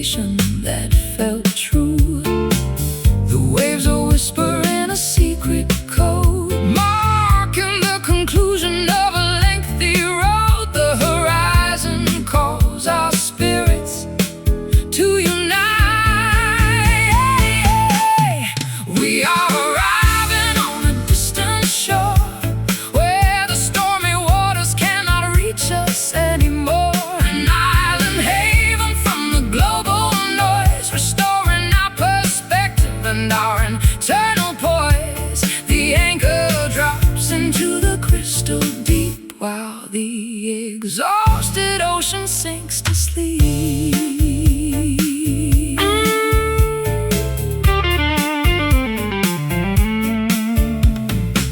sensation that felt true. The waves are whispering a secret code, marking the conclusion of a lengthy road. The horizon calls our spirits to unite. We are arriving on a distant shore, where the stormy waters cannot reach us anymore. An island haven from the global noise, restoring our perspective and our internal poise. The anchor drops into the crystal deep, while the exhausted ocean sinks to sleep.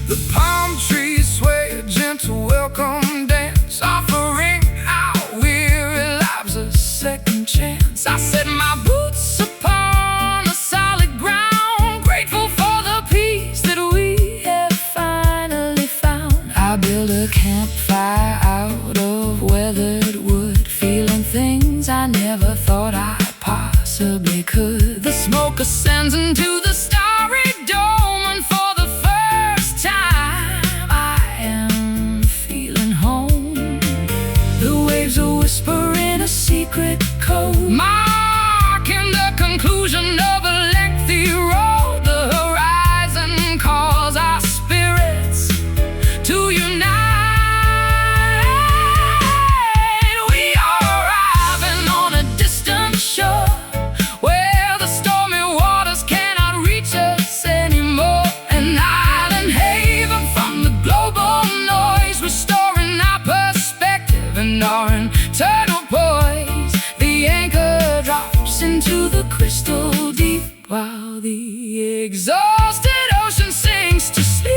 The palm trees sway a gentle welcome dance, offering our weary lives a second chance. I set my boots upon the solid ground, grateful for the peace that we have finally found. I build a campfire out of weathered wood, feeling things I never thought I possibly could. The smoke ascends into the starry dome, and for the first time I am feeling home. The waves are whispering a secret code, marking the conclusion of a lengthy road. The horizon calls our spirits to unite. We are arriving on a distant shore, where the stormy waters cannot reach us anymore. An island haven from the global noise, restoring our perspective and our internal poise. The anchor drops into the crystal deep, while the exhausted ocean sinks to sleep.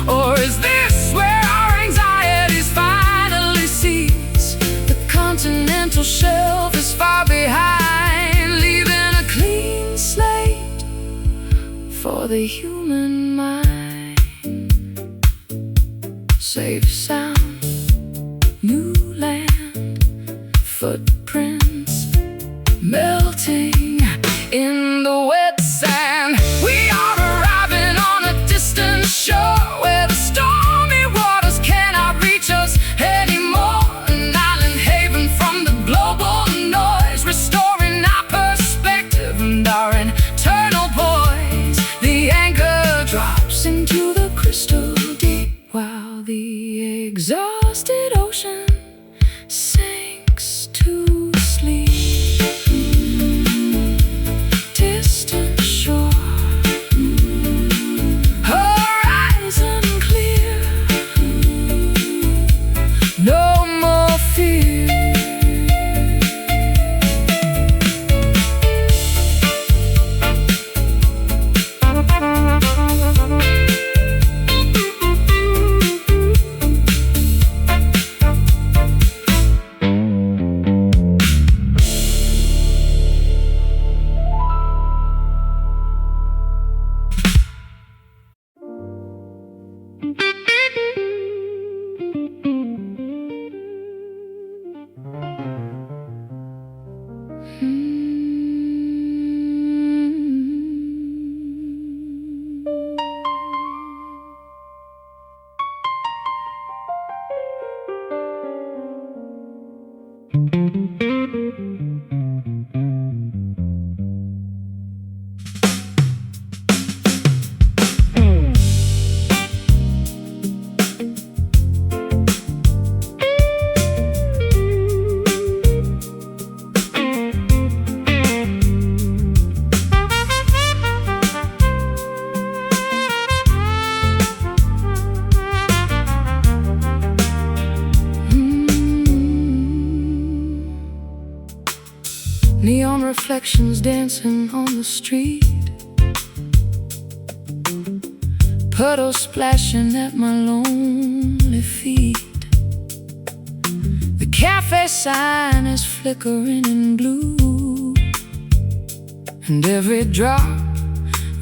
Or is this where our anxieties finally cease? The continental shelf is far behind, leaving a clean slate for the human mind. Safe sound, new land, footprints melting in the wet sand. We are arriving on a distant shore, where the stormy waters cannot reach us anymore. An island haven from the global noise, restoring our perspective and our internal poise. The anchor drops into the crystal deep, while the exhausted ocean sinks to sleep. Distant shore, horizon clear, no more fear. Neon reflections dancing on the street, puddles splashing at my lonely feet. The cafe sign is flickering in blue, and every drop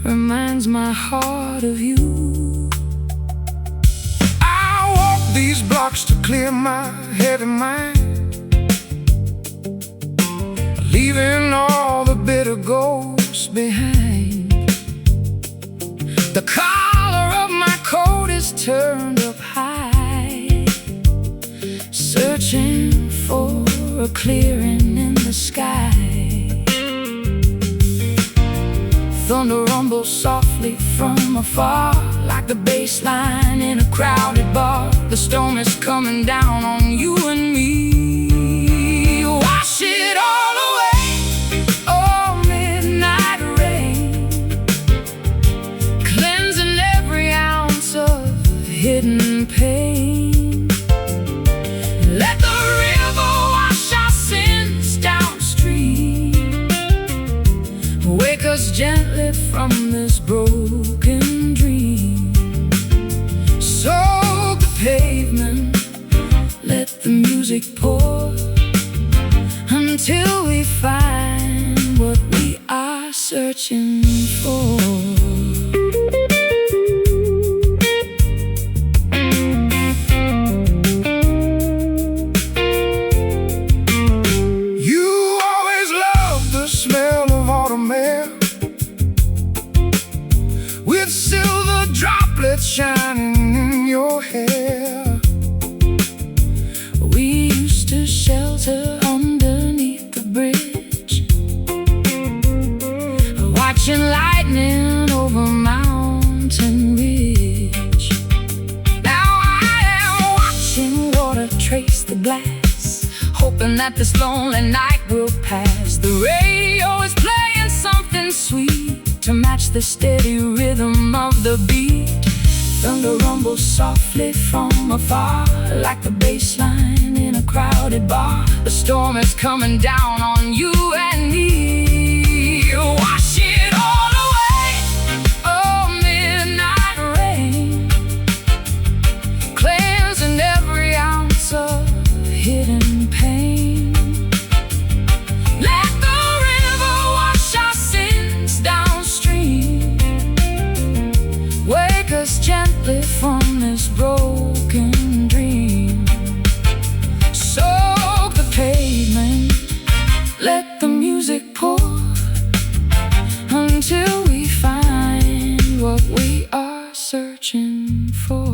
reminds my heart of you. I walk these blocks to clear my head and mind, leaving all the bitter ghosts behind. The collar of my coat is turned up high, searching for a clearing in the sky. Thunder rumbles softly from afar, like the bass line in a crowded bar. The storm is coming down on you and me. Wash it all away, oh midnight rain, cleansing every ounce of hidden pain. Let the river wash our sins downstream, wake us gently from this broken dream. Soak the pavement, let the music pour, until we find what we are searching for. You always loved the smell of autumn air, with silver droplets shining in your hair. We used to shelter underneath the bridge, watching lightning over mountain ridge. Now I am watching water trace the glass, hoping that this lonely night will pass. The radio is playing something sweet to match the steady rhythm of the beat. Thunder rumbles softly from afar, like the bass line in a crowded bar. The storm is coming down on you and me. Wash it all away, oh midnight rain, cleansing every ounce of hidden pain. Let the river wash our sins downstream, wake us gently from this broken dream. Soak the pavement, let the music pour, until we find what we are searching for.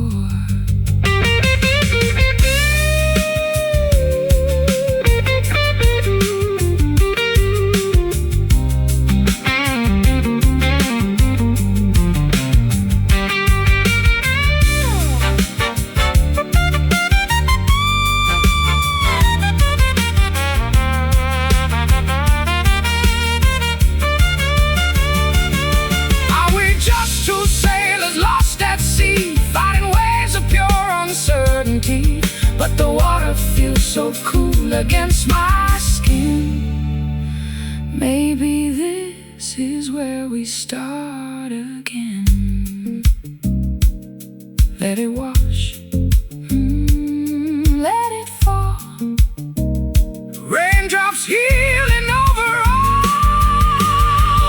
But the water feels so cool against my skin. Maybe this is where we start again. Let it wash, let it fall, raindrops healing over all.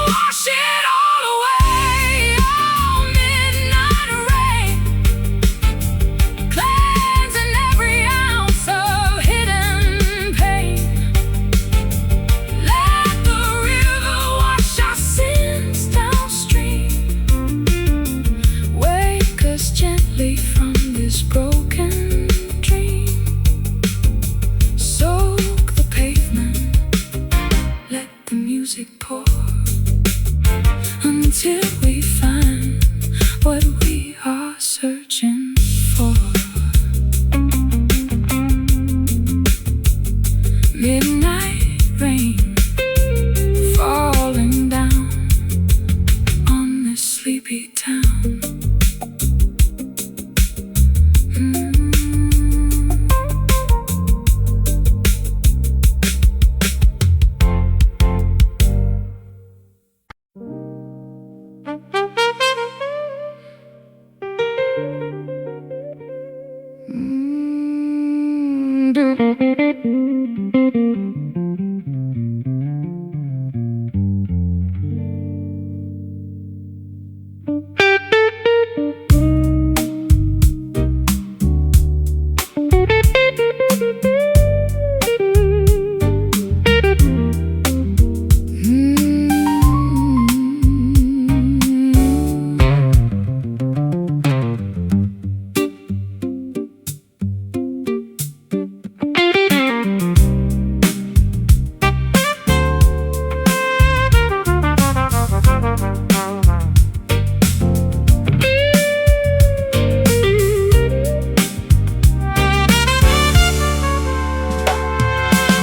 Wash it all away, oh midnight rain, cleansing every ounce of hidden pain. Let the river wash our sins downstream, wake us gently from this broken dream. Soak the pavement,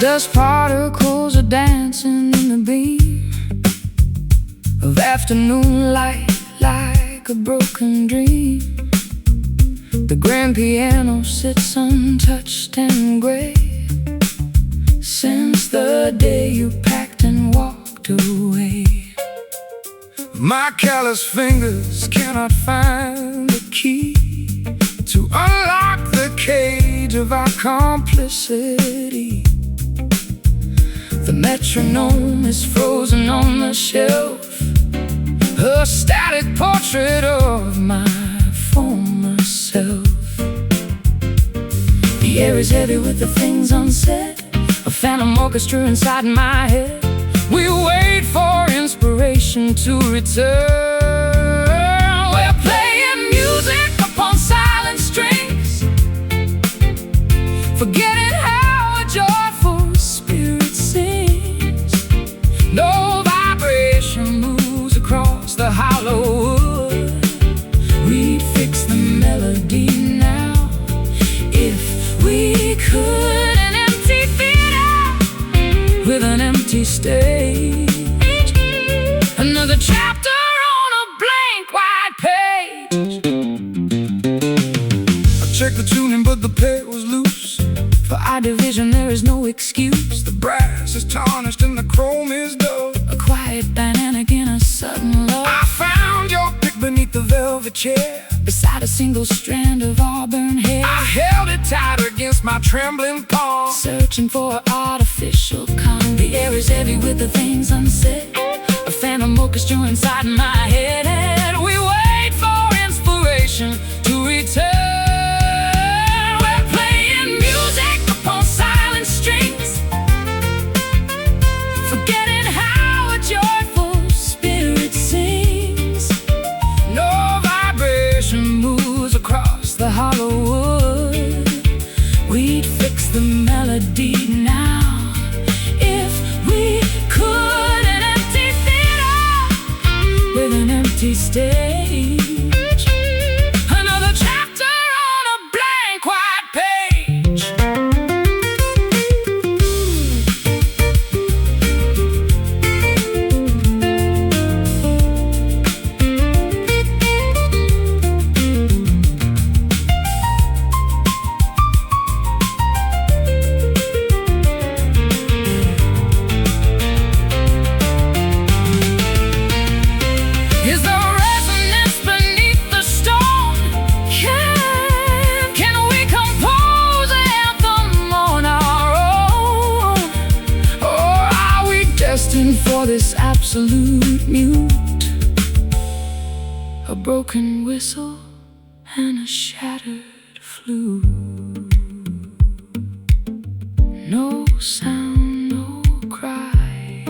Dust particles are dancing in the beam of afternoon light like a broken dream. The grand piano sits untouched and gray since the day you packed and walked away. My callous fingers cannot find the key to unlock the cage of our complicity. The metronome is frozen on the shelf, a static portrait of my former self. The air is heavy with the things unsaid, a phantom orchestra inside my head. We wait for inspiration to return. We're playing music upon silent strings, forgetting how a joyful spirit sings. No vibration moves across the hollow wood. We'd fix the melody now if we could. An empty theater with an empty stage, another chapter on a blank white page. I checked the tuning but the peg was loose. For our division there is no excuse. The brass is tarnished and the chrome is dull. A quiet dynamic in a sudden love. I found your pick beneath the velvet chair, beside a single strand of auburn hair. I held it tight against my trembling palm, searching for an artificial calm. The air is heavy with the things unsaid, a phantom orchestra inside my head. And we wait for inspiration to return. We're playing music upon silent strings, forgetting how a joyful spirit sings. No vibration moves across the hollow wood. We'd fix the melody now if we could. An empty theater with an empty stage, another chapter on a blank white page. Is the resonance beneath the stone? Can we compose an anthem on our own? Or are we destined for this absolute mute? A broken whistle and a shattered flute. No sound, no cry,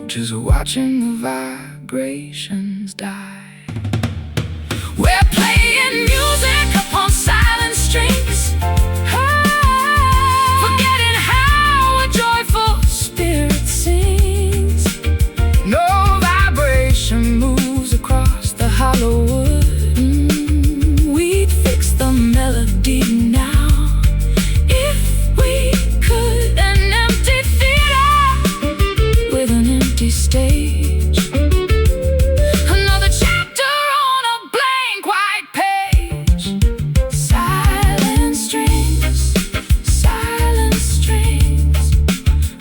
just watching the vibrations die. We're playing music upon silent strings, forgetting how a joyful spirit sings. No vibration moves across the hollow wood. We'd fix the melody now if we could. An empty theater with an empty stage, another chapter on a blank white page. Silent strings,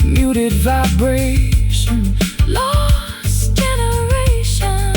muted vibration, lost generation.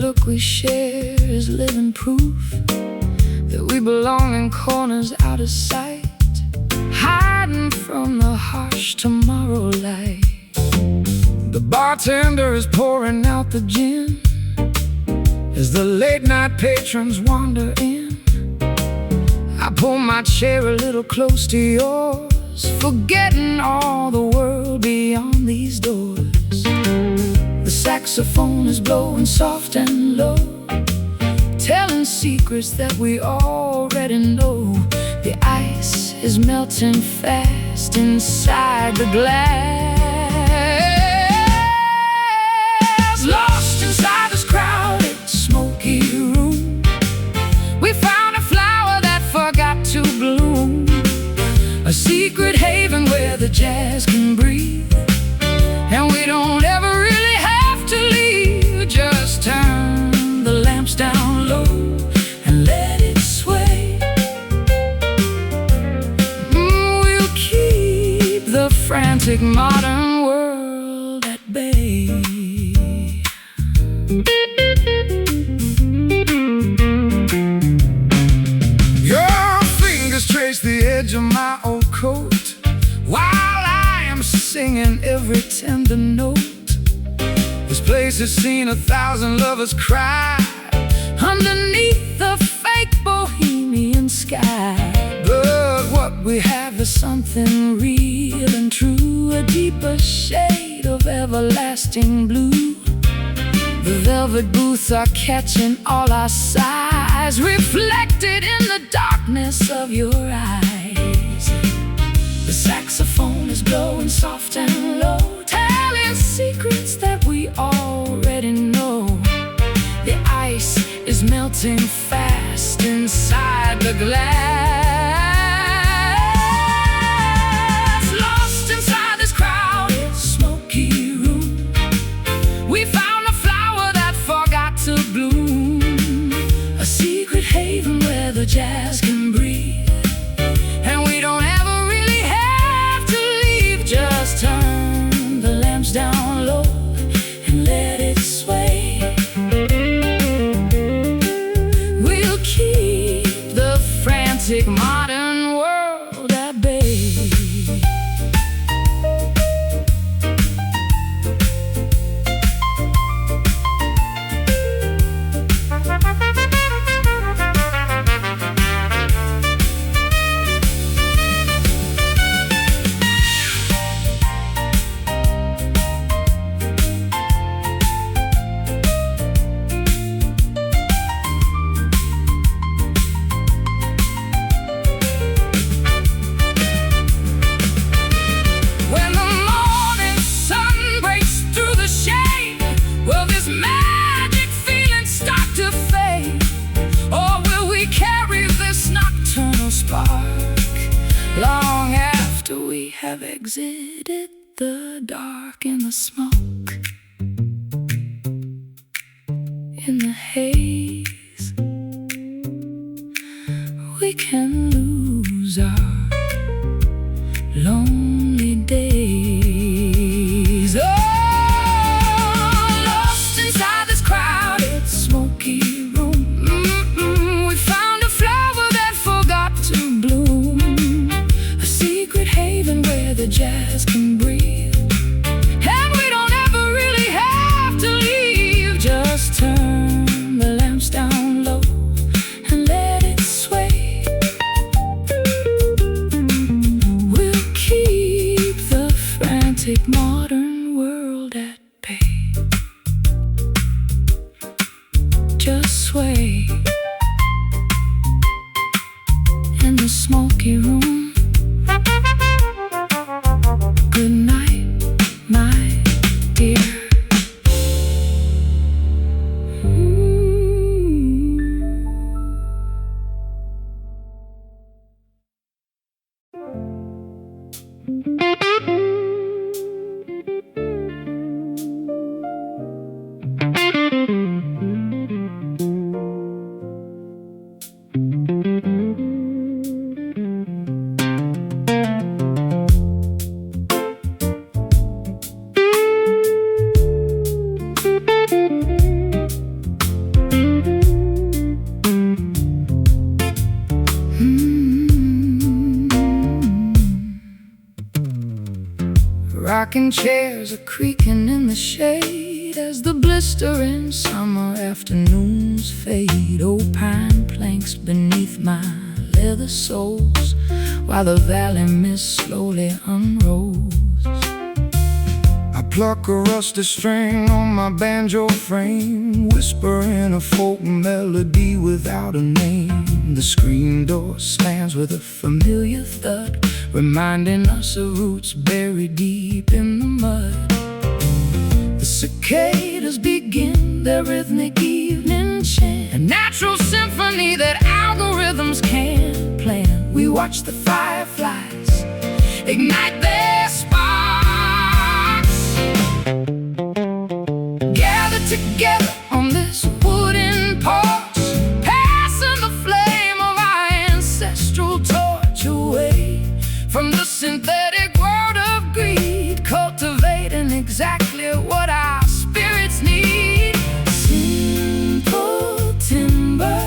look we share is living proof that we belong in corners out of sight, hiding from the harsh tomorrow light. The bartender is pouring out the gin as the late night patrons wander in. I pull my chair a little close to yours, forgetting all the world beyond these doors. The saxophone is blowing soft and low, telling secrets that we already know. The ice is melting fast inside the glass. Lost inside this crowded, smoky room, we found a flower that forgot to bloom, a secret haven where the jazz can breathe, and we don't ever really have to leave. Just turn the lamps down low and let it sway. We'll keep the frantic modern world at bay. Your fingers trace the edge of my old coat while I am singing every tender note. This place has seen 1,000 lovers cry underneath the fake bohemian sky. But what we have is something real and true, a deeper shade of everlasting blue. The velvet booths are catching all our sighs, reflected in the darkness of your eyes. The saxophone is blowing soft and low, telling secrets that we already know. The ice is melting fast inside the glass. Lost inside this crowded, smoky room, we found a flower that forgot to bloom, a secret haven where the jazz can breathe, and we don't ever really have to leave. Just turn the lamps down low and let it sway. We'll keep the frantic modern world at bay. Magic feelings start to fade, or will we carry this nocturnal spark long after we have exited the dark? In the smoke, in the haze, we can lose our lonely days. Oh, the jazz can breathe, and we don't ever really have to leave. Just turn the lamps down low and let it sway. We'll keep the frantic modern world at bay. Just sway in the smoky room. Good night, my dear. Rocking chairs are creaking in the shade as the blistering summer afternoons fade. Old pine planks beneath my leather soles while the valley mist slowly unrolls. I pluck a rusty string on my banjo frame, whispering a folk melody without a name. The screen door slams with a familiar thud, reminding us of roots buried deep in the mud. The cicadas begin their rhythmic evening chant, a natural symphony that algorithms can't plan. We watch the fireflies ignite their sparks, gather together on this wooden porch, passing the flame of our ancestral torch away from the synthetic world of greed, cultivating exactly what our spirits need. Simple timber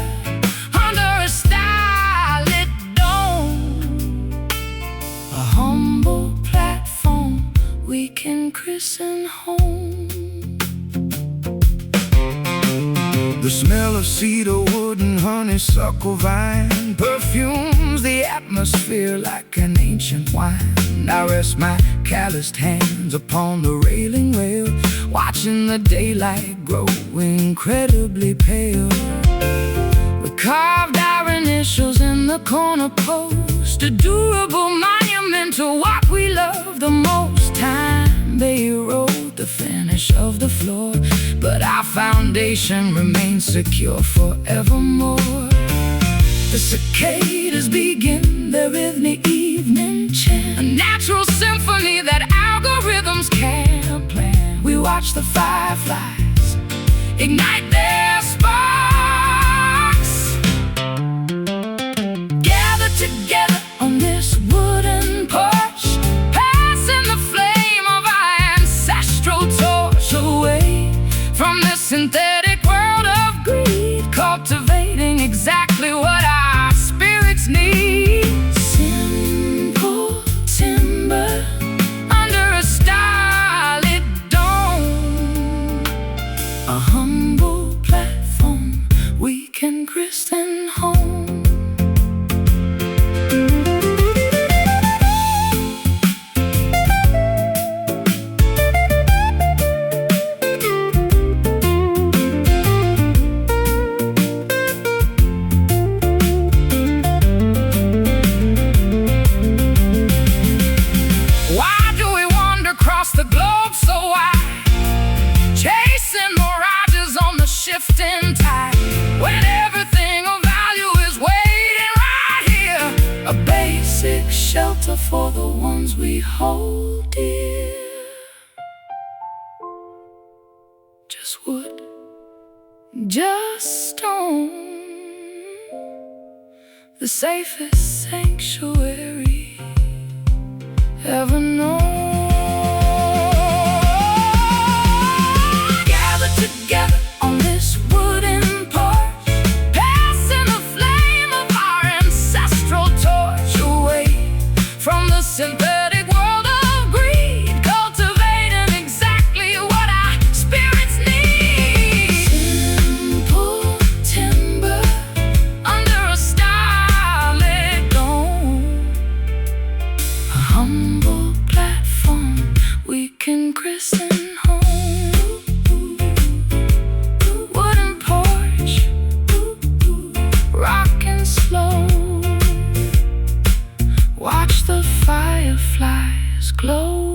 under a starlit dome, a humble platform we can christen home. The smell of cedar wood and honeysuckle vine perfumes the atmosphere like an ancient wine. I rest my calloused hands upon the railing rail, watching the daylight grow incredibly pale. We carved our initials in the corner post, a durable monument to what we love the most. Time may erode the finish of the floor, but our foundation remains secure forevermore. The cicadas begin their rhythmic evening chant, a natural symphony that algorithms can't plan. We watch the fireflies ignite their sparks, gather together on this wooden porch, passing the flame of our ancestral torch away from the synthetic world of greed, cultivating exactly what our spirits need. Simple timber under a starlit dome, a humble platform we can christen home. The globe so wide, chasing mirages on the shifting tide, when everything of value is waiting right here, a basic shelter for the ones we hold dear. Just wood, just stone, the safest sanctuary ever known. Together on this wooden porch, passing the flame of our ancestral torch away from the synthetic world of greed, cultivating exactly what our spirits need. Simple timber under a starlit dome, a humble platform we can christen home. Watch the fireflies glow.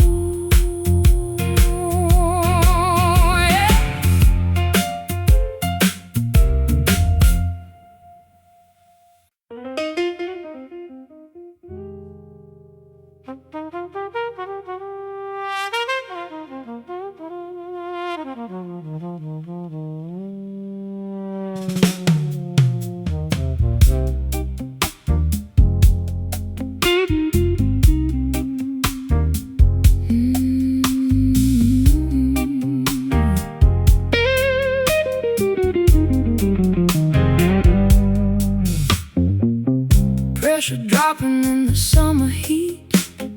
Pressure dropping in the summer heat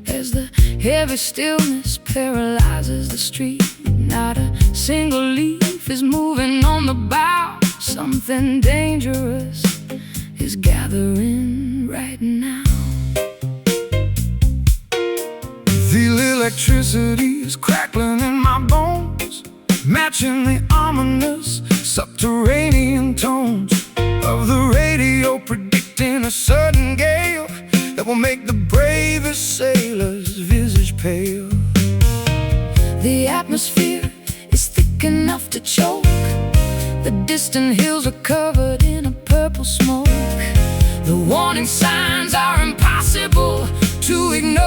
as the heavy stillness paralyzes the street. Not a single leaf is moving on the bough. Something dangerous is gathering right now. The electricity is crackling in my bones, matching the ominous subterranean tones of the radio, predicting a sudden gale that will make the bravest sailor's visage pale. The atmosphere is thick enough to choke. The distant hills are covered in a purple smoke. The warning signs are impossible to ignore.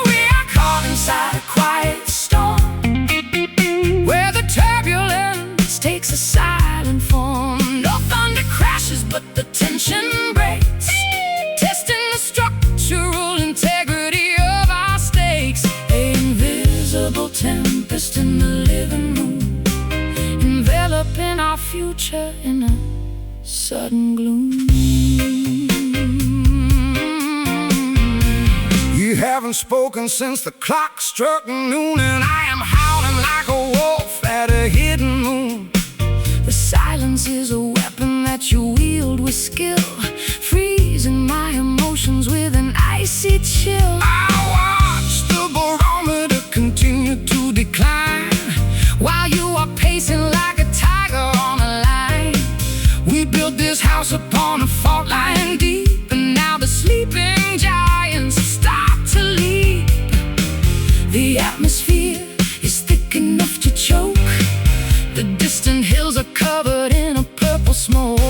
We are caught inside a quiet storm, where the turbulence takes a silent form. No thunder crashes, but the tension breaks, testing the structural integrity of our stakes. An invisible tempest in the living room, enveloping our future in a sudden gloom. You haven't spoken since the clock struck noon, and I am howling like a wolf at a hidden moon. The silence is a weapon that you wield with skill, freezing my emotions with an icy chill. I watch the barometer continue to decline, while you are pacing like a tiger on a line. We built this house upon a fault line deep, and now the sleeping giants start to leap. The atmosphere is thick enough to choke. The distant hills are covered in a purple smoke.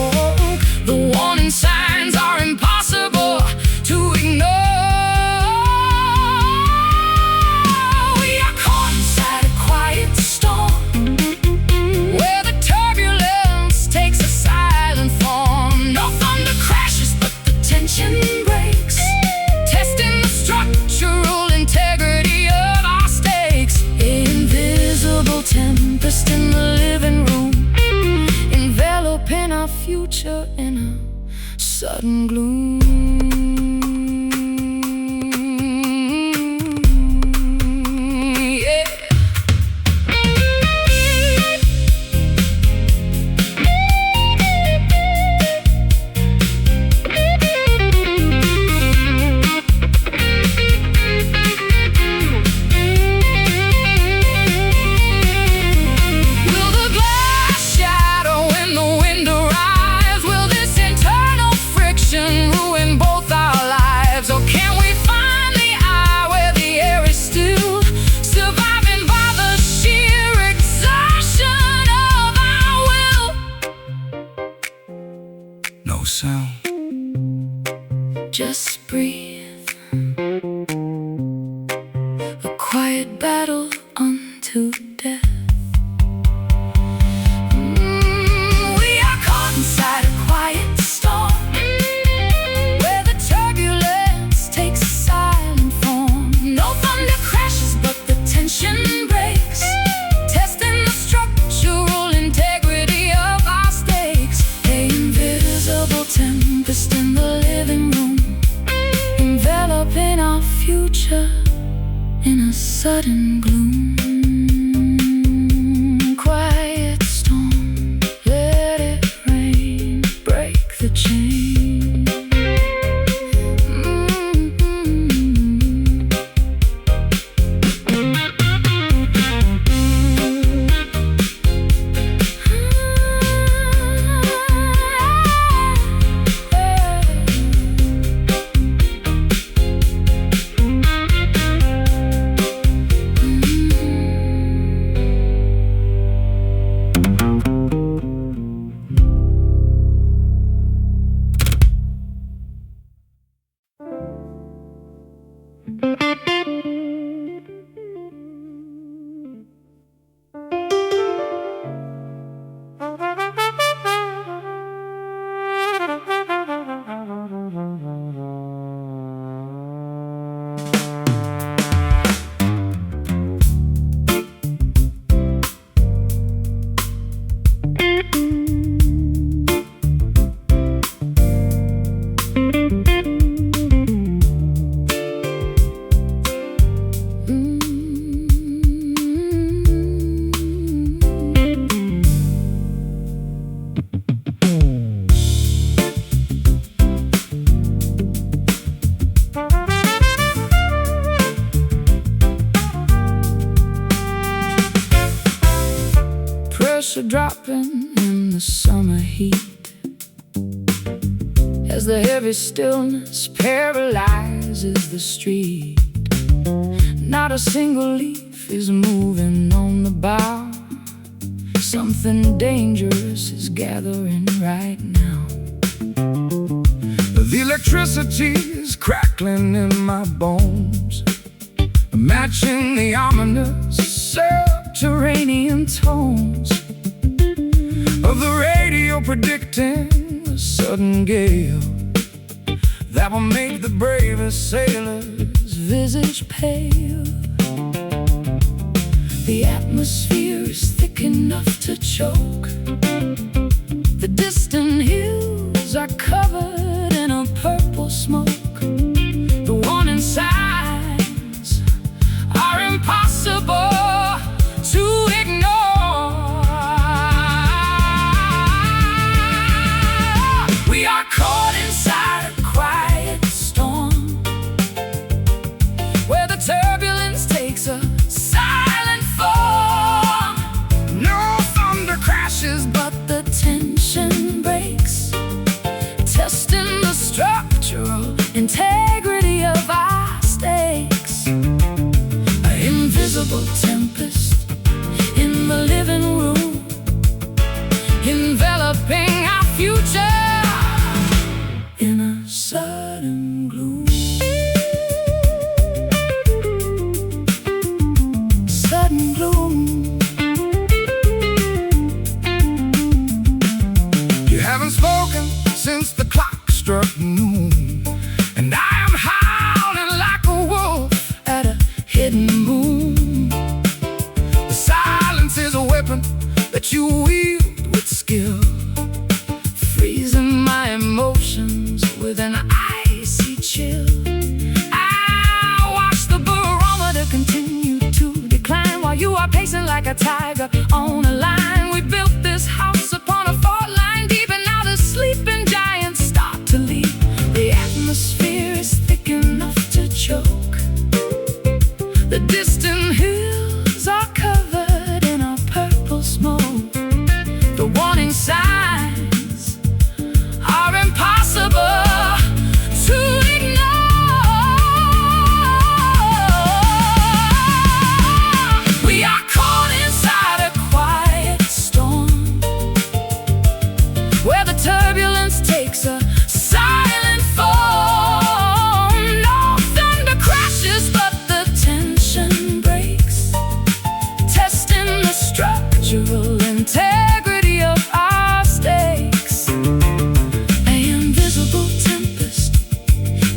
The warning signs are impossible to ignore. We are caught inside a quiet storm, where the turbulence takes a silent form. No thunder crashes, but the tension breaks, testing the structural integrity of our stakes. An invisible tempest in the living room, enveloping our future in a sudden gloom. Yeah. Will the glass shadow in the wind arise? Will this internal friction ruin both our lives? Or can we find the eye where the air is still, surviving by the sheer exertion of our will? No sound, just breathe. A quiet battle unto death. We are caught inside a quiet storm, where the turbulence takes a silent form. No thunder crashes, but the tension breaks, testing the structural integrity of our stakes. An invisible tempest in the living room, enveloping our future in a sudden gloom. Fireworks are dropping in the summer heat, as the heavy stillness paralyzes the street. Not a single leaf is moving on the bough. Something dangerous is gathering right now. The electricity is crackling in my bones, matching the ominous subterranean tones of the radio, predicting a sudden gale that will make the bravest sailor's visage pale. The atmosphere is thick enough to choke. The distant hills are covered in a purple smoke. The warning signs are impossible to ignore. We are caught inside a quiet storm, where the turbulence takes a silent form. No thunder crashes, but the tension breaks, testing the structural integrity of our stakes. An invisible tempest in the living room, enveloping our future in a sudden gloom. Sudden gloom. You haven't spoken since the clock struck noon, and I am howling like a wolf at a hidden moon. The silence is a weapon that you wield with skill, freezing my emotions with an icy chill. I watch the barometer continue to decline, while you are pacing like a tiger on a line. We built this house upon a fault line deep, and now the sleeping giants start to leave. The atmosphere is thick enough to choke. The distant hills are covered in a purple smoke. The warning signs are impossible to ignore. We are caught inside a quiet storm, where the turbulence takes a silent form. No thunder crashes, but the tension breaks, testing the structural integrity of our stakes. An invisible tempest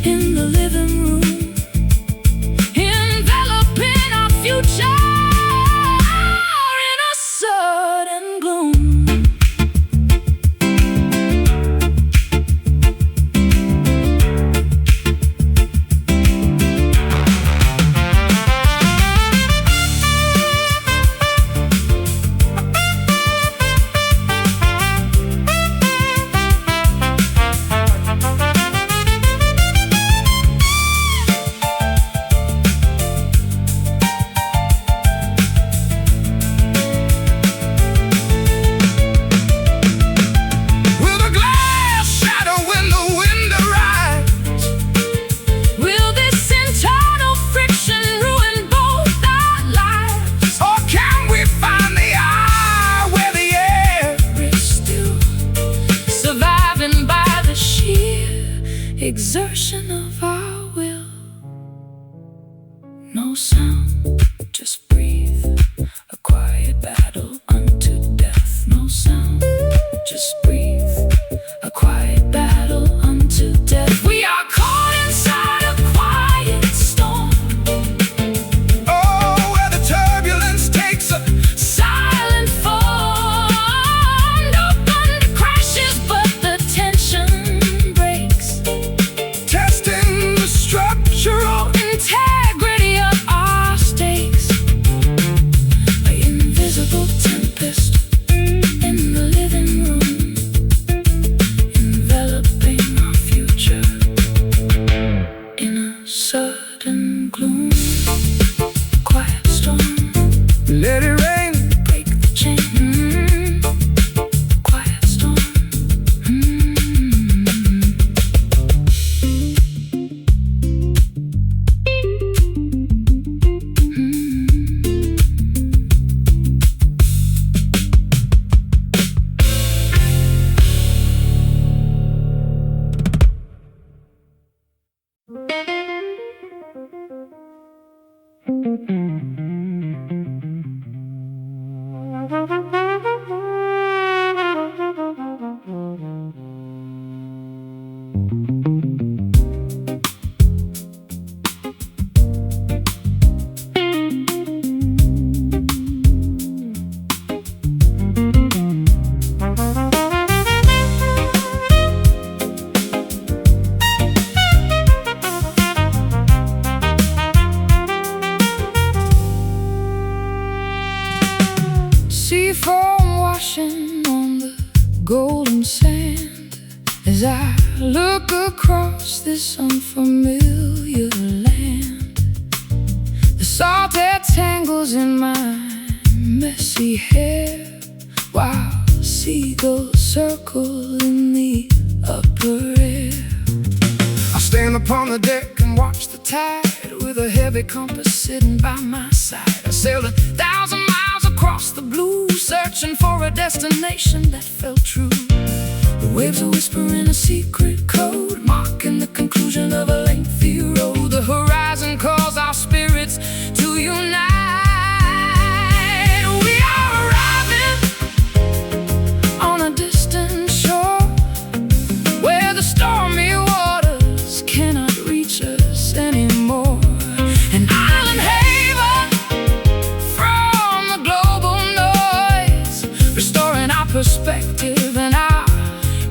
in the living room, enveloping our future in a sudden gloom. Will the glass shatter when the wind arrives? Will this internal friction ruin both our lives? Or can we find the eye where the air is still, surviving by the sheer exertion of our will? No sound, just breathe. A quiet battle unto death. No sound, just breathe. A quiet battle unto death. We are caught inside a quiet storm, oh, where the turbulence takes a silent form. No thunder crashes, but the tension breaks, testing the structural integrity of our stakes. An invisible tempest in the living room, enveloping our future in a sudden gloom. Quiet storm, let it rain, break the chain. sea foam washing on the golden sand as I look across this unfamiliar land. The salt that tangles in my messy hair while seagulls circle in the upper air. I stand upon the deck and watch the tide with a heavy compass sitting by my side. I sailed 1,000 miles across the blue, searching for a destination that felt true. The waves are whispering a secret code, marking the conclusion of a lengthy road. The horizon calls our spirits to unite. We are arriving on a distant shore where the stormy waters cannot reach us anymore. An island haven from the global noise, restoring our perspective and our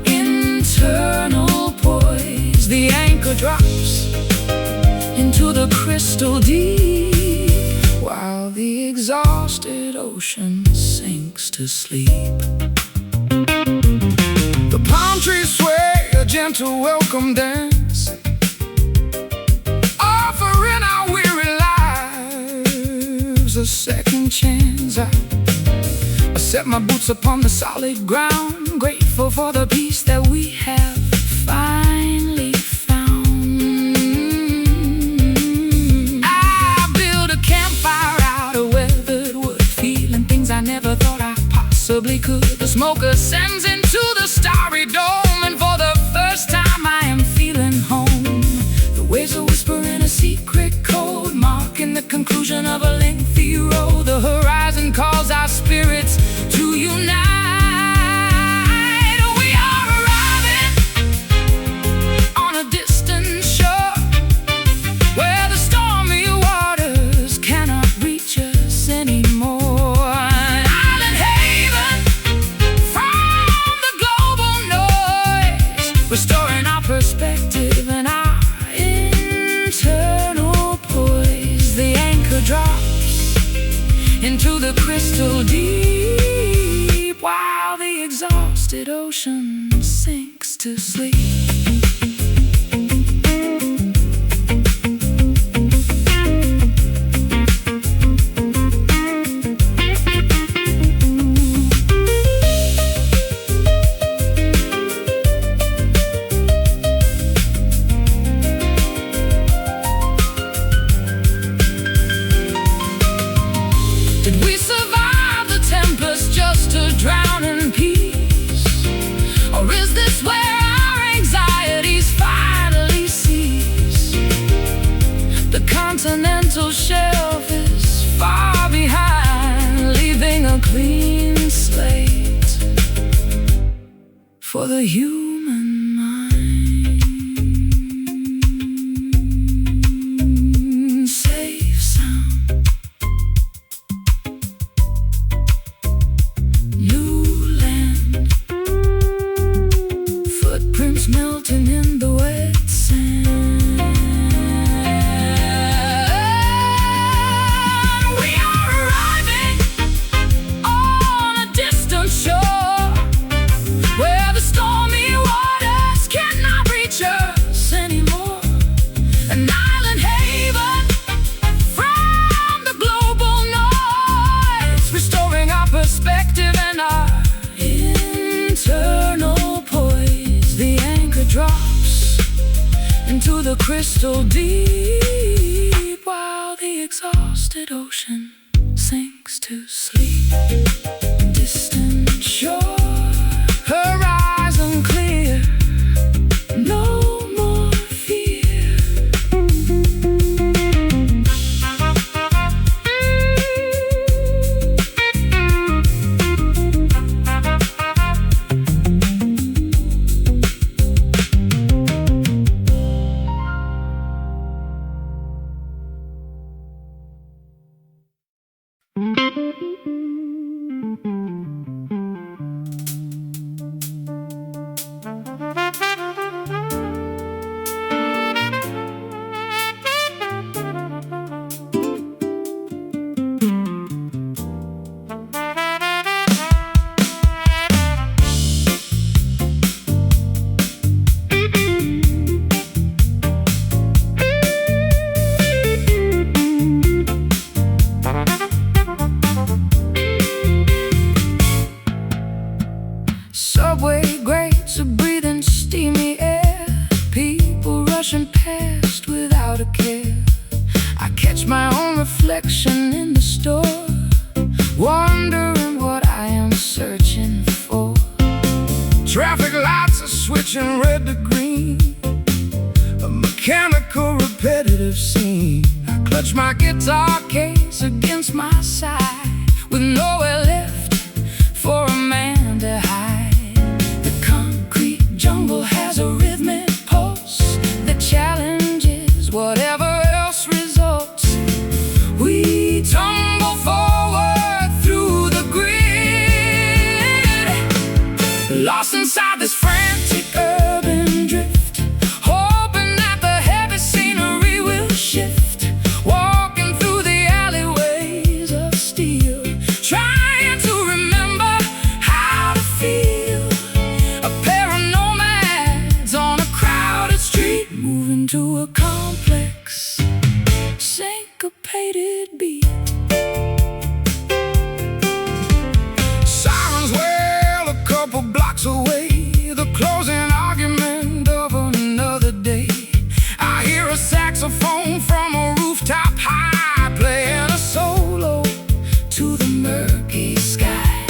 internal poise. The anchor drops into the crystal deep while the exhausted ocean sinks to sleep. The palm trees sway a gentle welcome dance, offering our weary lives a second chance. I set my boots upon the solid ground, grateful for the peace that we have finally found. I build a campfire out of weathered wood, feeling things I never thought I possibly could. The smoke ascends into the starry dome, and for the first time I am feeling home. The waves are whispering a secret code, marking the conclusion of a lengthy road. The horizon calls our spirits to unite. We are arriving on a distant shore where the stormy waters cannot reach us anymore. An island haven from the global noise, restoring our perspective and our internal poise. The anchor drops into the crystal deep while the exhausted ocean sinks to sleep. Did we survive the tempest just to drown in peace? Or is this where our anxieties finally cease? The continental shelf is far behind, leaving a clean slate for the human mind. Safe sound, new land, footprints melting in the wet sand. We are arriving on a distant shore where the stormy waters cannot reach us anymore. An island haven from the global noise, restoring our perspective and our internal poise. The anchor drops into the crystal deep while the exhausted ocean sinks to sleep. Distant shore, horizon clear, no more fear. reflection in the store, wondering what I am searching for. Traffic lights are switching red to green, a mechanical repetitive scene. I clutch my guitar case against my side, with nowhere left for a man to hide. The concrete jungle has a rhythmic pulse that challenges whatever else results. We tumble forward through the grid, lost inside this frantic urban drift, hoping that the heavy scenery will shift. Walking through the alleyways of steel, trying to remember how to feel. A pair of nomads on a crowded street, moving to a complex, syncopated beat. Sirens wail a couple blocks away, the closing argument of another day. I hear a saxophone from a rooftop high, playing a solo to the murky sky.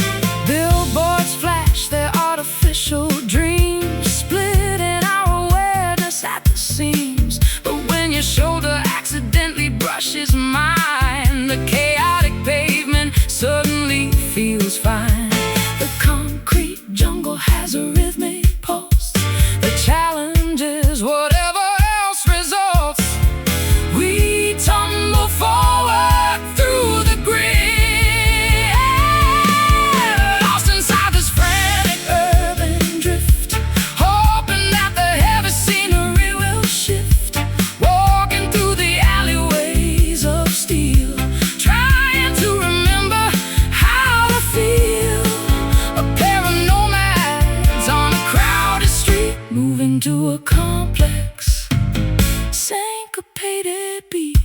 Billboards flash their artificial dreams, splitting our awareness at the seams. But when your shoulder accidentally brushes mine, the chaotic pavement suddenly feels fine. The concrete jungle has a rhythmic pulse that challenges whatever else results. We tumble forward through the grid, lost inside this frantic urban drift, hoping that the heavy scenery will shift. Walking through the alleyways of steel, trying to remember how to feel. A pair of nomads on a crowded street, moving to a complex, syncopated beat.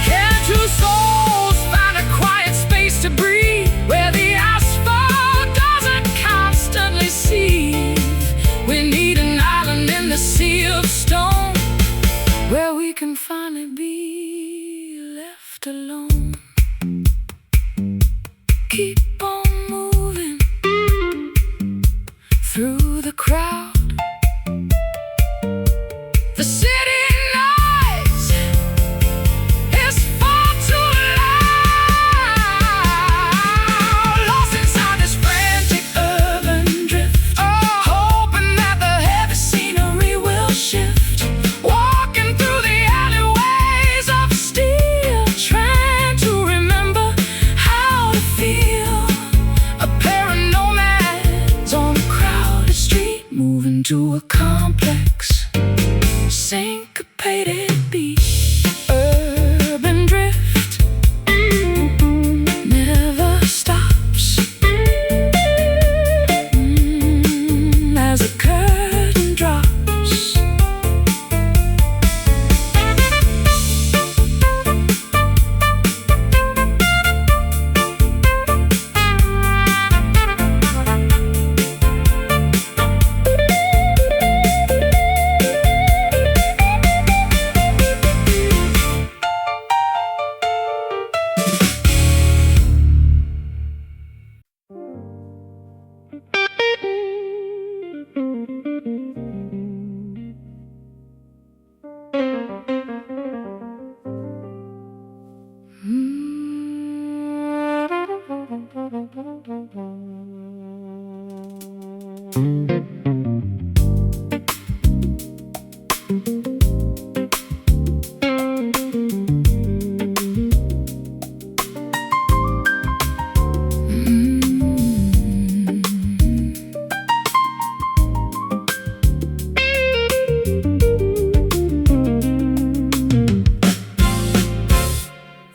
Can two souls find a quiet space to breathe, where the asphalt doesn't constantly seethe? We need an island in the sea of stone, where we can finally be left alone. Keep on moving through the crowd. The city noise is far too loud, lost inside this frantic urban drift, hoping that the heavy scenery will shift. Walking through the alleyways of steel, trying to remember how to feel. A pair of nomads on a crowded street, moving to a complex, syncopated beat. Urban drift never stops, as a curtain drops.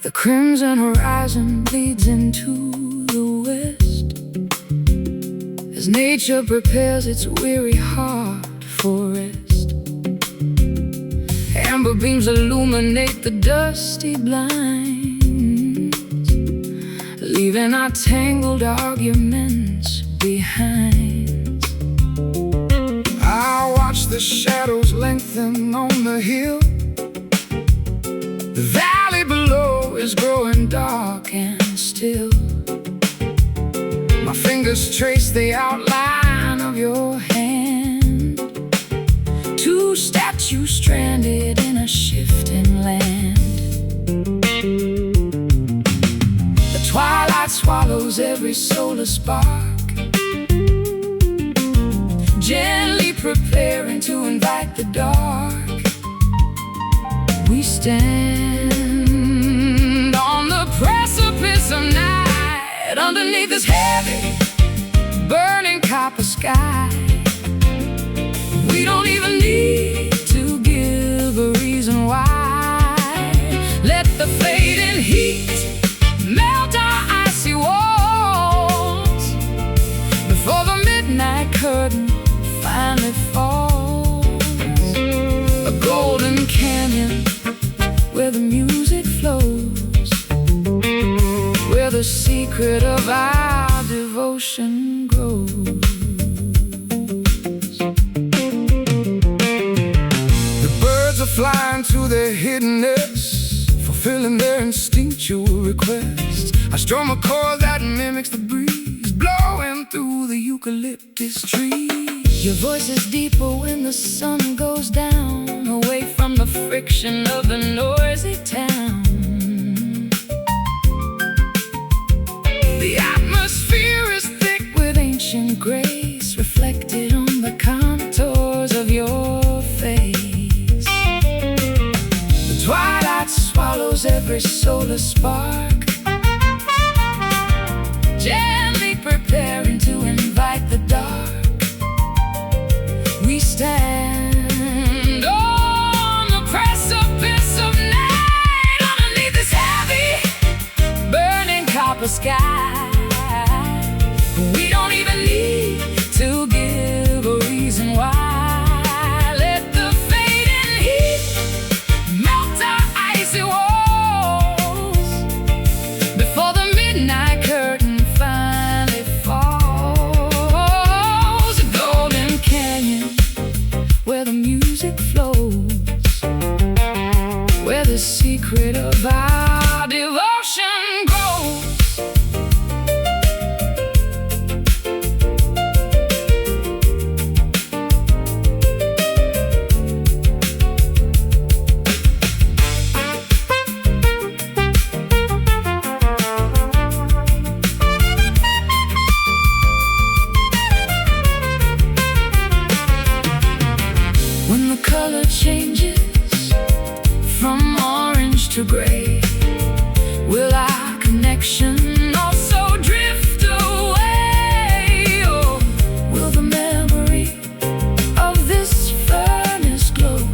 The crimson horizon as nature prepares its weary heart for rest. Amber beams illuminate the dusty blinds, leaving our tangled arguments behind. I watch the shadows lengthen on the hill. The valley below is growing dark and still. My fingers trace the outline of your hand, two statues stranded in a shifting land. The twilight swallows every solar spark, gently preparing to invite the dark. We stand on the precipice of night, underneath this heavy, burning copper sky. We don't even need to give a reason why. Let the fading heat melt our icy walls before the midnight curtain finally falls. A golden canyon where the music flows, where the secret of our devotion grows. The birds are flying to their hidden nests, fulfilling their instinctual requests. I strum a chord that mimics the breeze blowing through the eucalyptus trees. Your voice is deeper when the sun goes down, away from the friction of the noisy town. The atmosphere is thick with ancient grace, reflected on the contours of your face. The twilight swallows every solar spark, gently preparing to invite the dark. We stand on the precipice of night, underneath this heavy, burning copper sky. We don't even need to give a reason why. Let the fading heat melt our icy walls before the midnight curtain finally falls. A golden canyon where the music flows, where the secret of our devotion grows. When the color changes from orange to gray, will our connection also drift away? Or will the memory of this furnace glow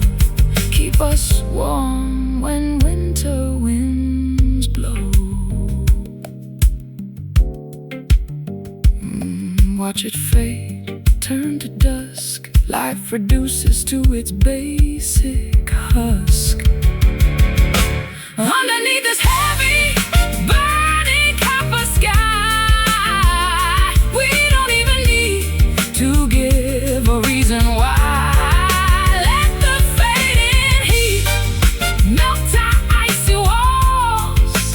keep us warm when winter winds blow? Watch it fade, turn to dusk. Life reduces to its basic husk. Underneath this heavy, burning copper sky, we don't even need to give a reason why. Let the fading heat melt our icy walls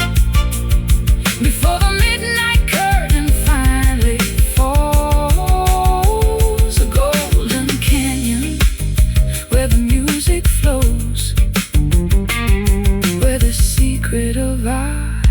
before the midnight curtain finally falls. A golden canyon where the music flows, where the secret of our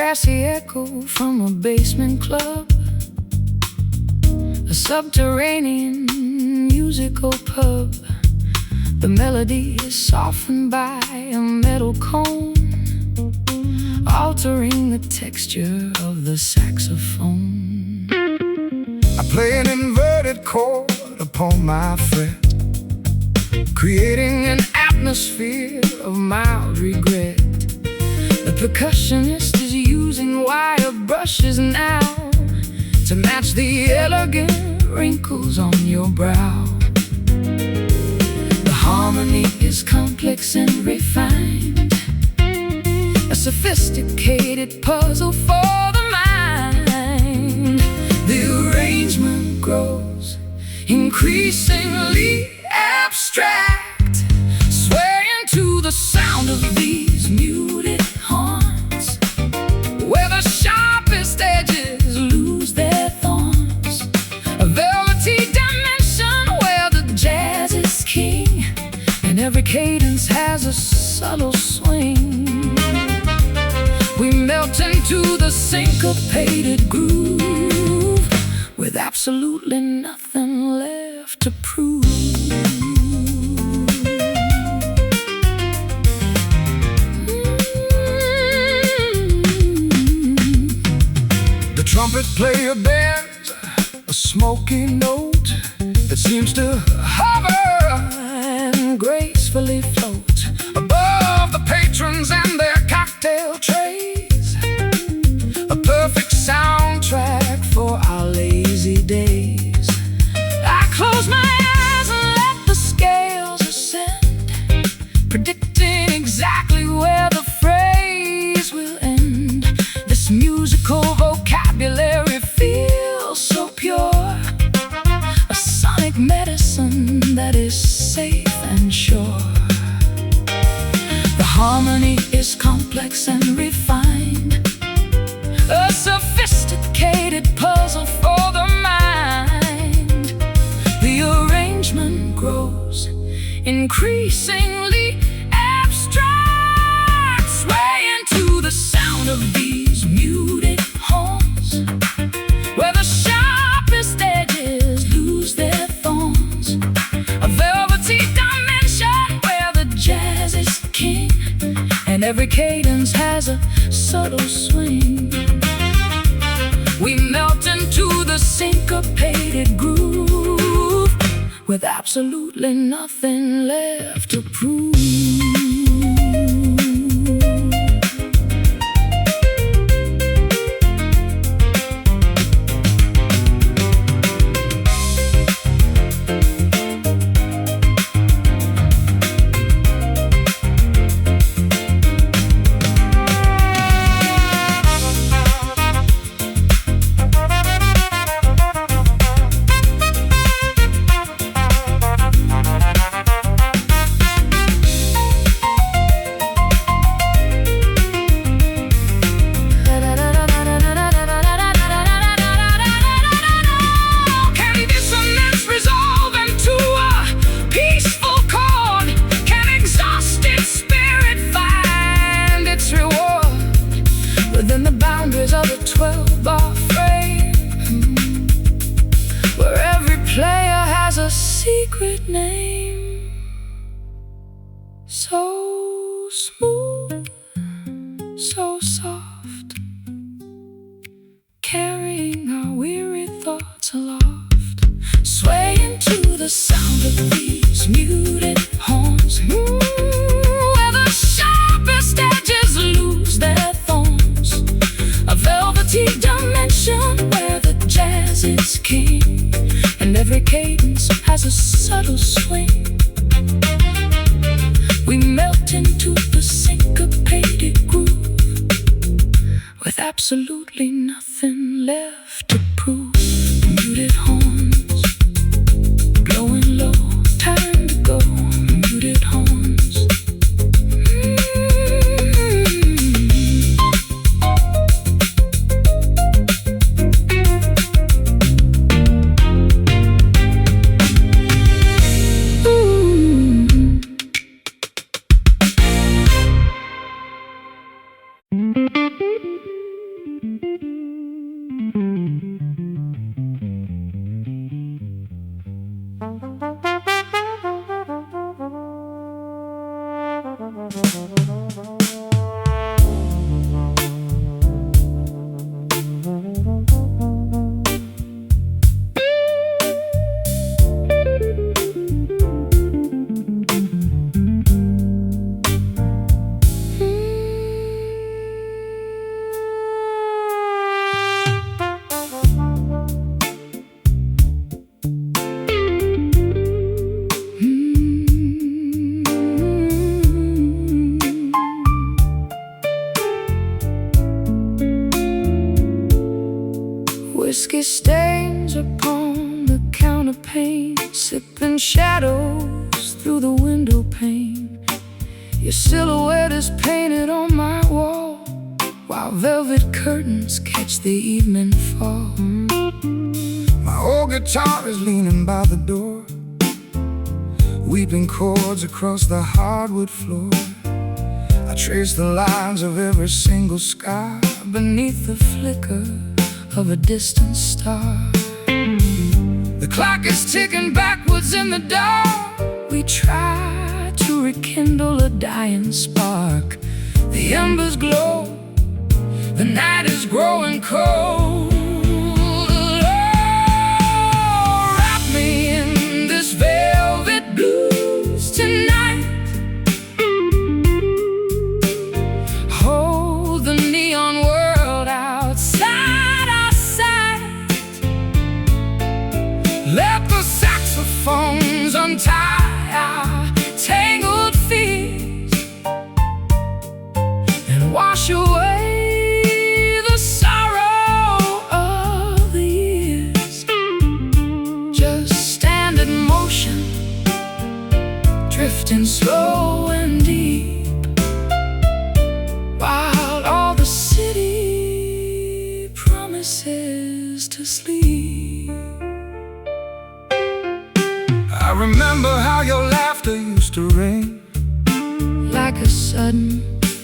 brassy echo from a basement club, a subterranean musical pub. The melody is softened by a metal cone, altering the texture of the saxophone. I play an inverted chord upon my fret, creating an atmosphere of mild regret. The percussionist is using wire brushes now to match the elegant wrinkles on your brow. The harmony is complex and refined, a sophisticated puzzle for the mind. The arrangement grows increasingly abstract, swaying to the sound of these muted horns, where the sharpest edges lose their thorns. A velvety dimension where the jazz is king, and every cadence has a subtle swing. We melt into the syncopated groove, with absolutely nothing left to prove. The trumpet player bears a smoky note that seems to hover and gracefully float above the patrons and their cocktail trays, a perfect soundtrack for our lazy days. I close my eyes and let the scales ascend, predicting exactly where the phrase will end. This musical vocabulary feels so pure, a sonic medicine that is safe and sure. The harmony is complex and refined, a sophisticated puzzle for the mind. The arrangement grows increasingly abstract, swaying to the sound of these muted horns, where the sharpest edges lose their thorns. A velvety dimension where the jazz is king, and every cadence has a subtle swing. We melt into the syncopated groove, with absolutely nothing left to prove. Secret name, so smooth, so soft, carrying our weary thoughts aloft, swaying to the sound of these muted horns, where the sharpest edges lose their thorns. A velvety dimension where the jazz is king, and every cadence has a subtle swing. We melt into the syncopated groove, with absolutely nothing left to prove. Muted horns, blowing low, time to go. Muted horns. whiskey stains upon the counterpane, sipping shadows through the window pane. Your silhouette is painted on my wall, while velvet curtains catch the evening fall. My old guitar is leaning by the door, weeping chords across the hardwood floor. I trace the lines of every single scar beneath the flicker of a distant star. The clock is ticking backwards in the dark. We try to rekindle a dying spark. The embers glow, the night is growing cold. Oh, wrap me in this velvet blues tonight. Hold the neon world outside our sight. Let the saxophones untie our tangled fears and wash away the sorrow of the years. Just stand in motion, drifting slow and deep, while all the city promises to sleep. I remember how your laughter used to ring like a sudden,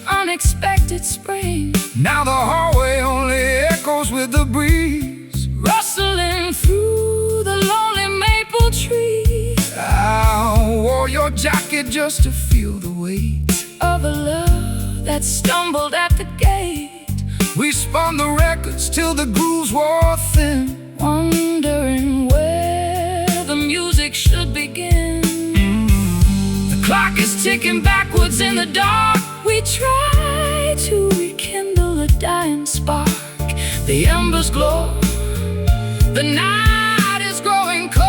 unexpected spring. Now the hallway only echoes with the breeze, rustling through the lonely maple trees. I wore your jacket just to feel the weight of a love that stumbled at the gate. We spun the records till the grooves wore thin, wondering where the music should begin. The clock is ticking backwards in the dark. We try to rekindle a dying spark. The embers glow, the night is growing cold.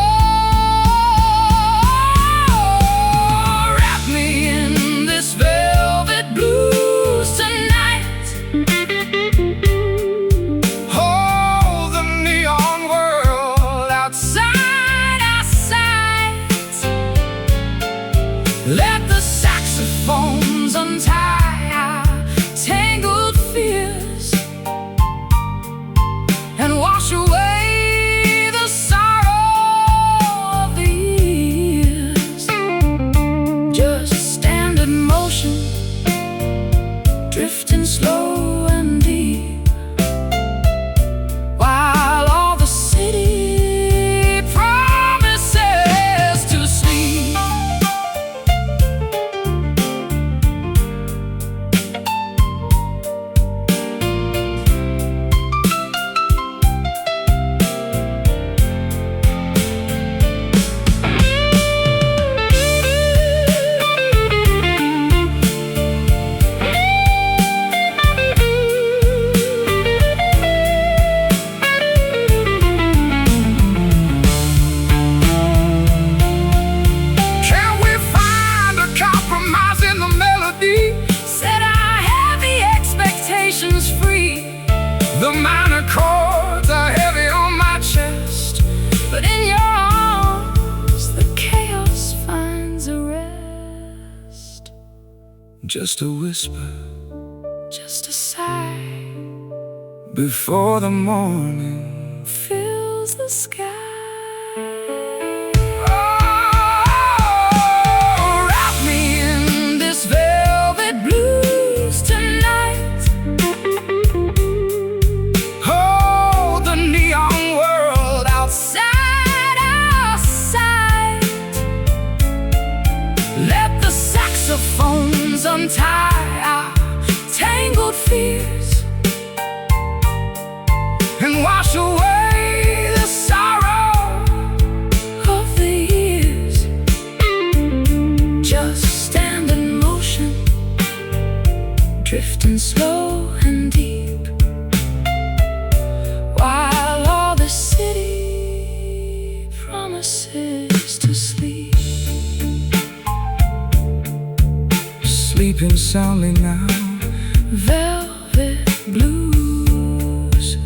Wrap me in this velvet blues tonight. Hold the neon world outside our sight. Let the saxophones untie our tangled fears and wash away the sorrow of the years. Just stand in motion, drifting slow and deep, while all the city promises to sleep. Can we find a compromise in the melody? Set our heavy expectations free. The minor chords are heavy on my chest, but in your arms the chaos finds a rest. Just a whisper, just a sigh, before the morning fills the sky. Oh, wrap me in this velvet blues tonight. Hold the neon world outside our sight. Let the saxophones untie our tangled fears and wash away the sorrow of the years. Just stand in motion, drifting slow and deep, while all the city promises to sleep. Sleeping soundly now, velvet blues.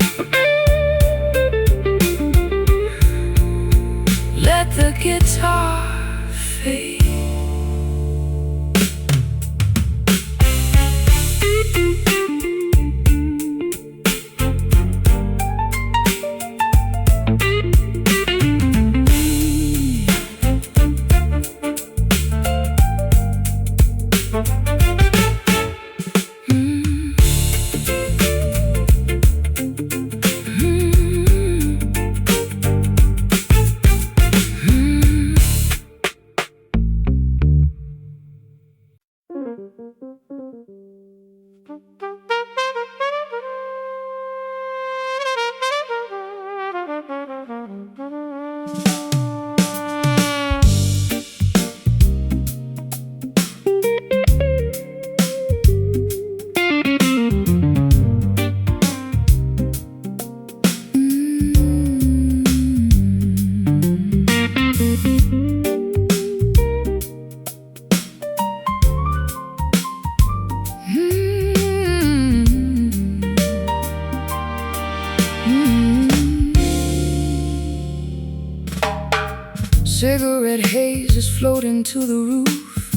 Cigarette haze is floating to the roof.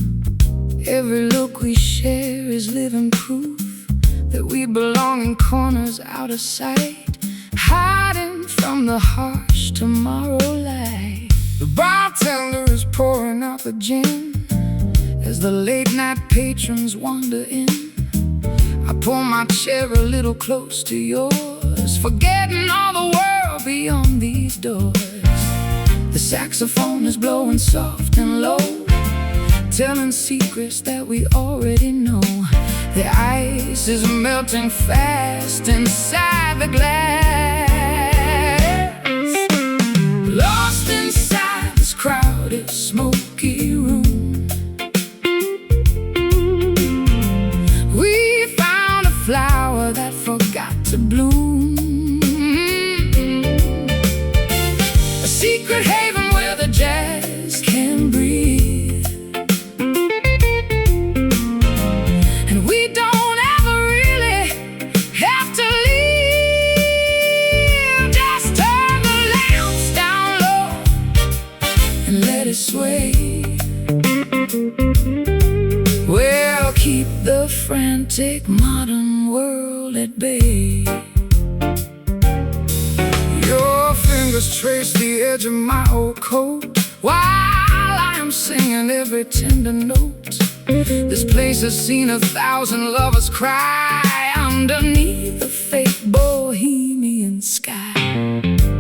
Every look we share is living proof that we belong in corners out of sight, hiding from the harsh tomorrow light. The bartender is pouring out the gin as the late night patrons wander in. I pull my chair a little close to yours, forgetting all the world beyond these doors. The saxophone is blowing soft and low, telling secrets that we already know. The ice is melting fast inside the glass. Lost inside this crowded, smoky room, we found a flower that forgot to bloom. A secret haven where the jazz can breathe, and we don't ever really have to leave. Just turn the lamps down low and let it sway. We'll keep the frantic modern world at bay. Your fingers trace the edge of my old coat while I am singing every tender note. This place has seen 1,000 lovers cry underneath the fake bohemian sky.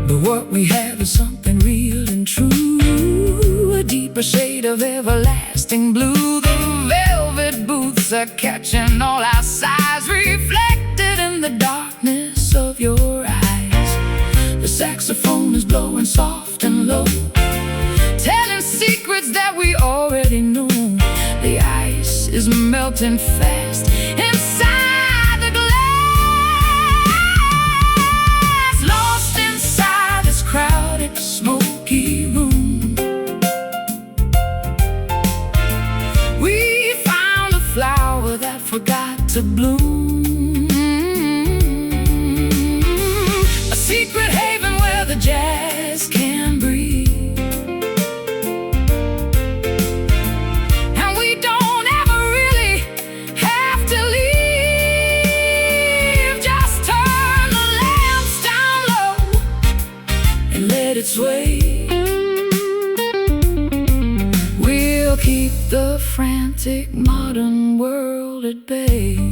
But what we have is something real and true, a deeper shade of everlasting blue. The velvet booths are catching all our sighs, reflected in the darkness of your eyes. The saxophone is blowing soft and low, telling secrets that we already know. The ice is melting fast inside the glass. Lost inside this crowded, smoky room, we found a flower that forgot to bloom. A secret haven where the jazz can breathe, and we don't ever really have to leave. Just turn the lamps down low and let it sway. We'll keep the frantic modern world at bay.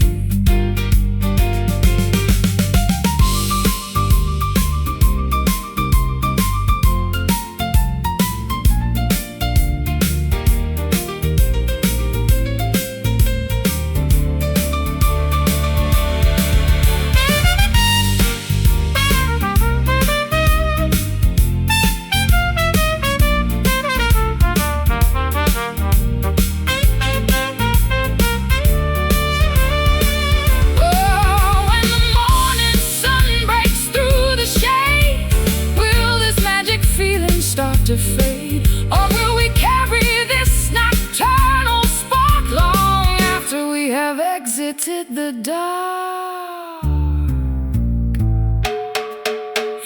To fade, or will we carry this nocturnal spark long after we have exited the dark?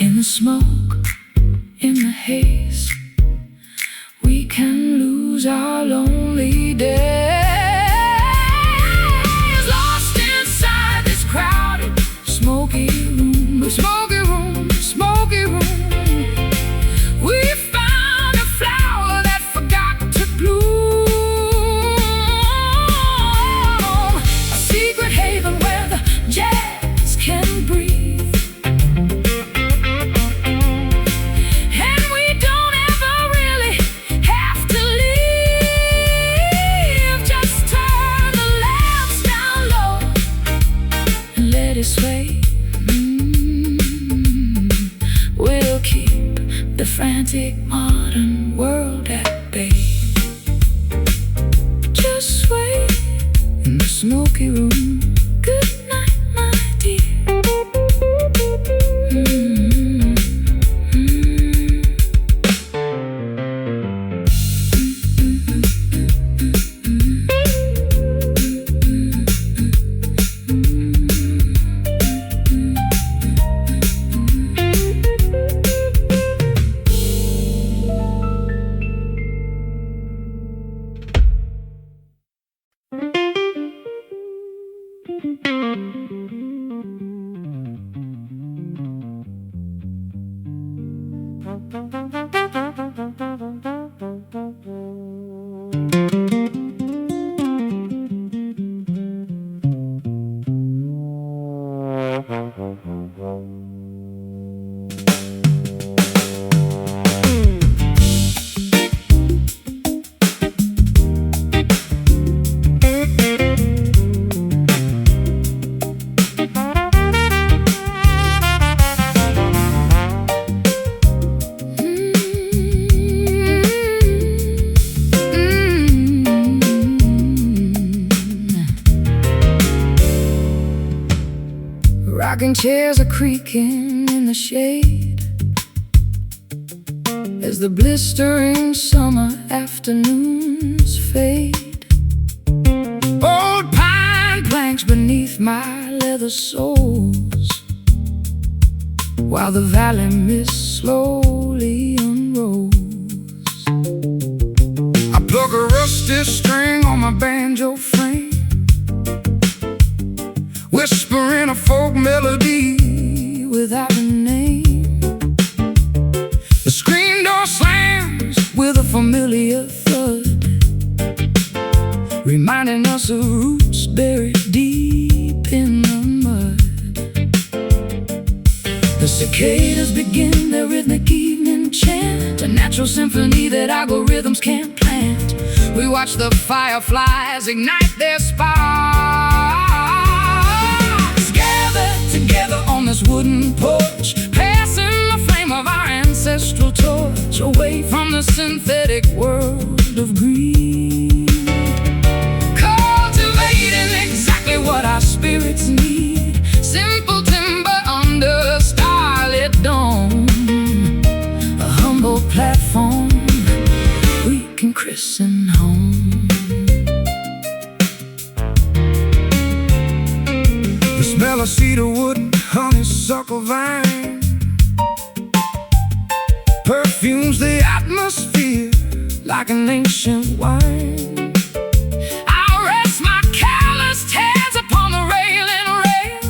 In the smoke, in the haze, we can lose our lonely days. Lost inside this crowded, smoky room, smoky room, smoky room. We sway. We'll keep the frantic modern world at bay. Just wait in the smoky room. Good night, my dear. Rocking chairs are creaking in the shade as the blistering summer afternoons fade. Old pine planks beneath my leather soles, while the valley mist slowly unrolls. I pluck a rusty string on my banjo frame, whispering a folk melody without a name. The screen door slams with a familiar thud, reminding us of roots buried deep in the mud. The cicadas begin their rhythmic evening chant, a natural symphony that algorithms can't plant. We watch the fireflies ignite their sparks, gathered together on this wooden porch, passing the flame of our ancestral torch away from the synthetic world of greed, cultivating exactly what our spirits need. Simple timber under a starlit dome, a humble platform we can christen home. The smell of cedar wood and honeysuckle vine perfumes the atmosphere like an ancient wine. I rest my calloused hands upon the railing rail,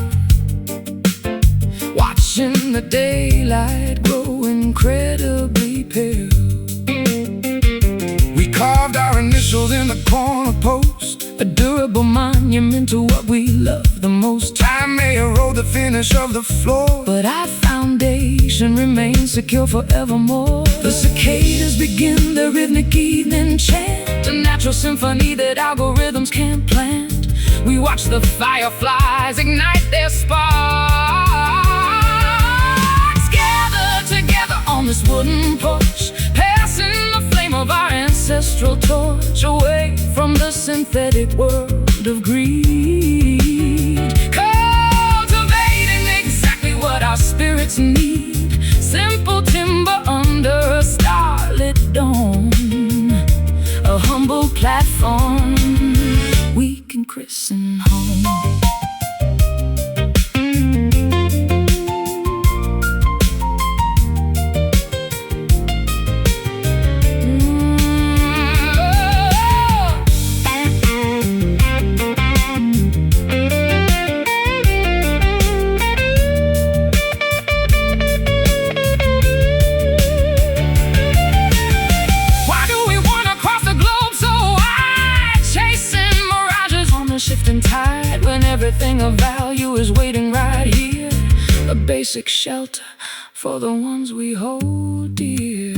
watching the daylight grow incredibly pale. We carved our initials in the corner post, a durable monument to what we love the most. Time may erode the finish of the floor, but our foundation remains secure forevermore. The cicadas begin their rhythmic evening chant, a natural symphony that algorithms can't plant. We watch the fireflies ignite their sparks, gathered together on this wooden porch, passing the flame of our ancestral torch away from the synthetic world of greed, cultivating exactly what our spirits need. Simple timber under a starlit dome, a humble platform we can christen home. Shifting tide when everything of value is waiting right here, a basic shelter for the ones we hold dear.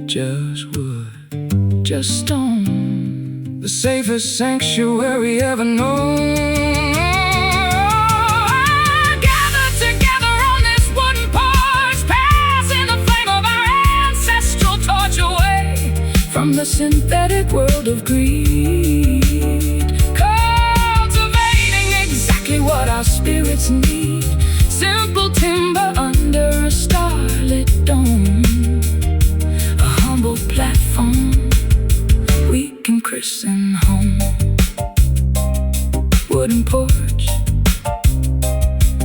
Just wood, just stone, the safest sanctuary ever known. Gathered together on this wooden porch, passing the flame of our ancestral torch away from the synthetic world of greed, cultivating exactly what our spirits need. Simple timber under a starlit dome, a humble platform we can christen home. Wooden porch,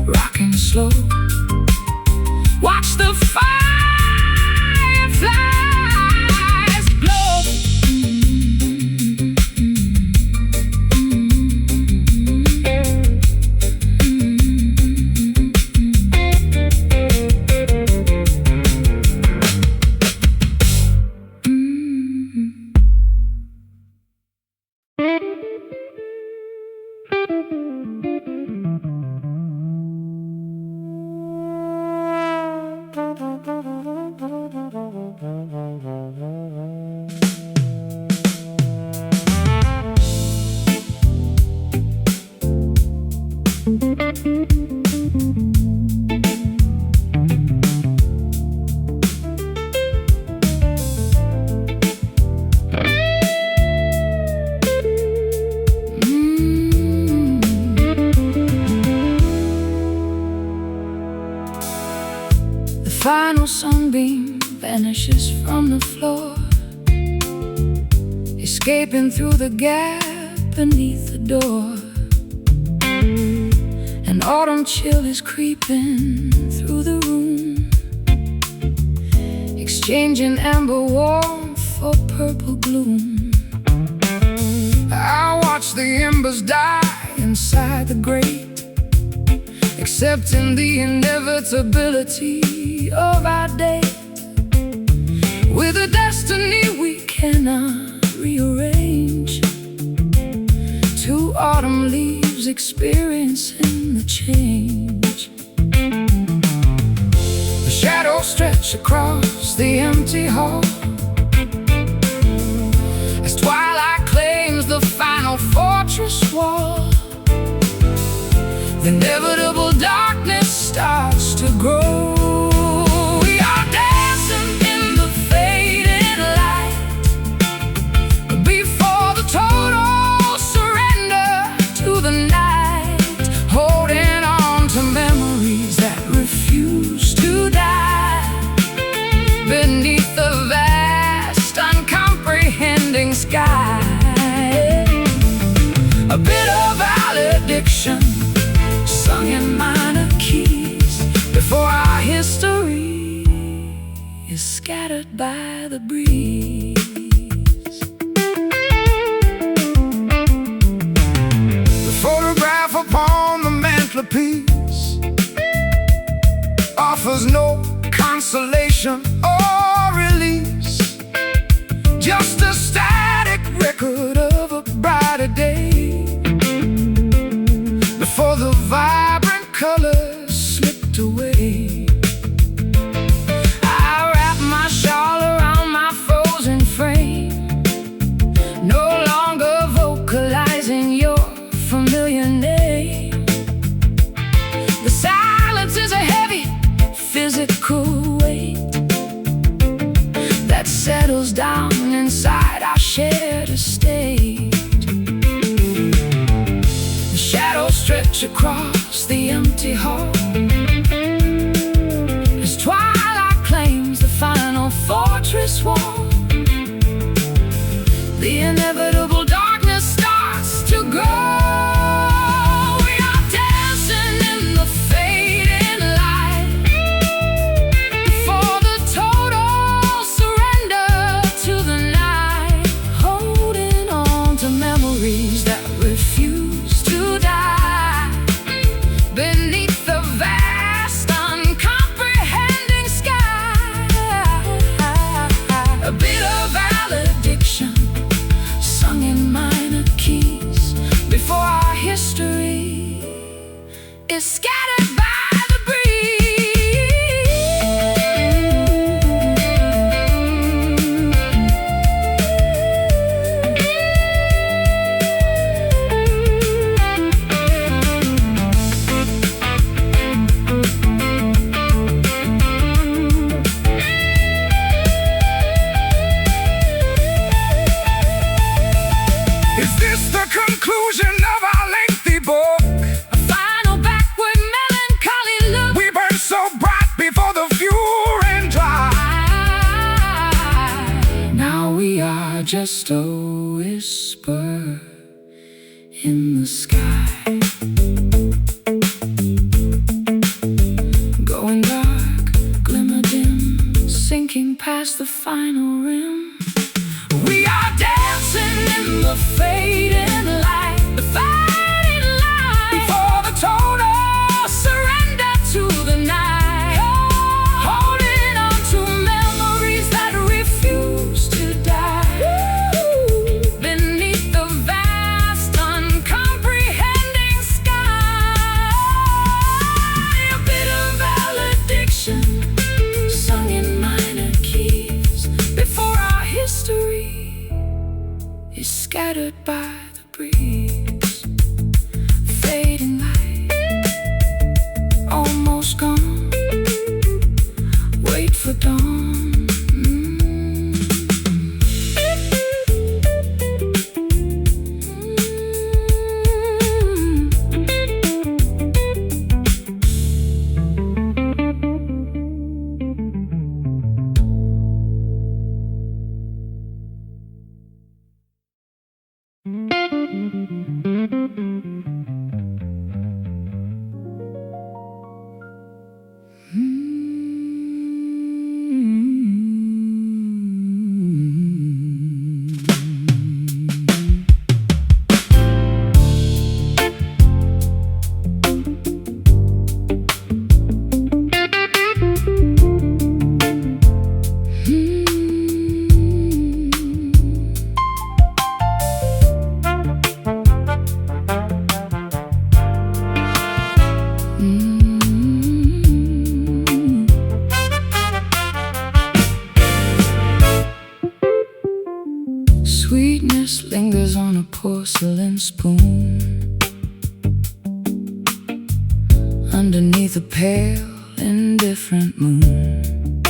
rocking slow, watch the fireflies glow. final sunbeam vanishes from the floor, escaping through the gap beneath the door. An autumn chill is creeping through the room, exchanging amber warmth for purple gloom. I watch the embers die inside the grate, accepting the inevitability of our date, with a destiny we cannot rearrange. Two autumn leaves experiencing the change. The shadows stretch across the empty hall as twilight claims the final fortress wall. The inevitable darkness starts to grow. We are dancing in the fading light before the total surrender to the night, holding on to memories that refuse to die beneath the vast, uncomprehending sky. A bit of valediction sung in minor keys before our history is scattered by the breeze. The photograph upon the mantelpiece offers no consolation or release, just a static record of a brighter day before the vibrant colors slipped away. I wrap my shawl around my frozen frame, no longer vocalizing your familiar name. The silence is a heavy physical weight that settles down inside our shared estate. Shadows stretch across the empty hall as twilight claims the final fortress wall. The inevitable darkness starts to grow. We are dancing in the fading light before the total surrender to the night, holding on to memories that refuse to die beneath the vast, uncomprehending sky. A bit of valediction sung in minor keys before our history is scattered by the Is this the conclusion of our lengthy book? A final backward melancholy look. We burned so bright before the fuel ran dry. Now we are just a whisper in the sky, going dark, glimmer dim, sinking past the final rim. We are dancing in the fading light, the fading light, before the total surrender to the night, holding on to memories that refuse to die beneath the vast, uncomprehending sky. A bit of valediction sung in minor keys spoon underneath a pale, indifferent moon.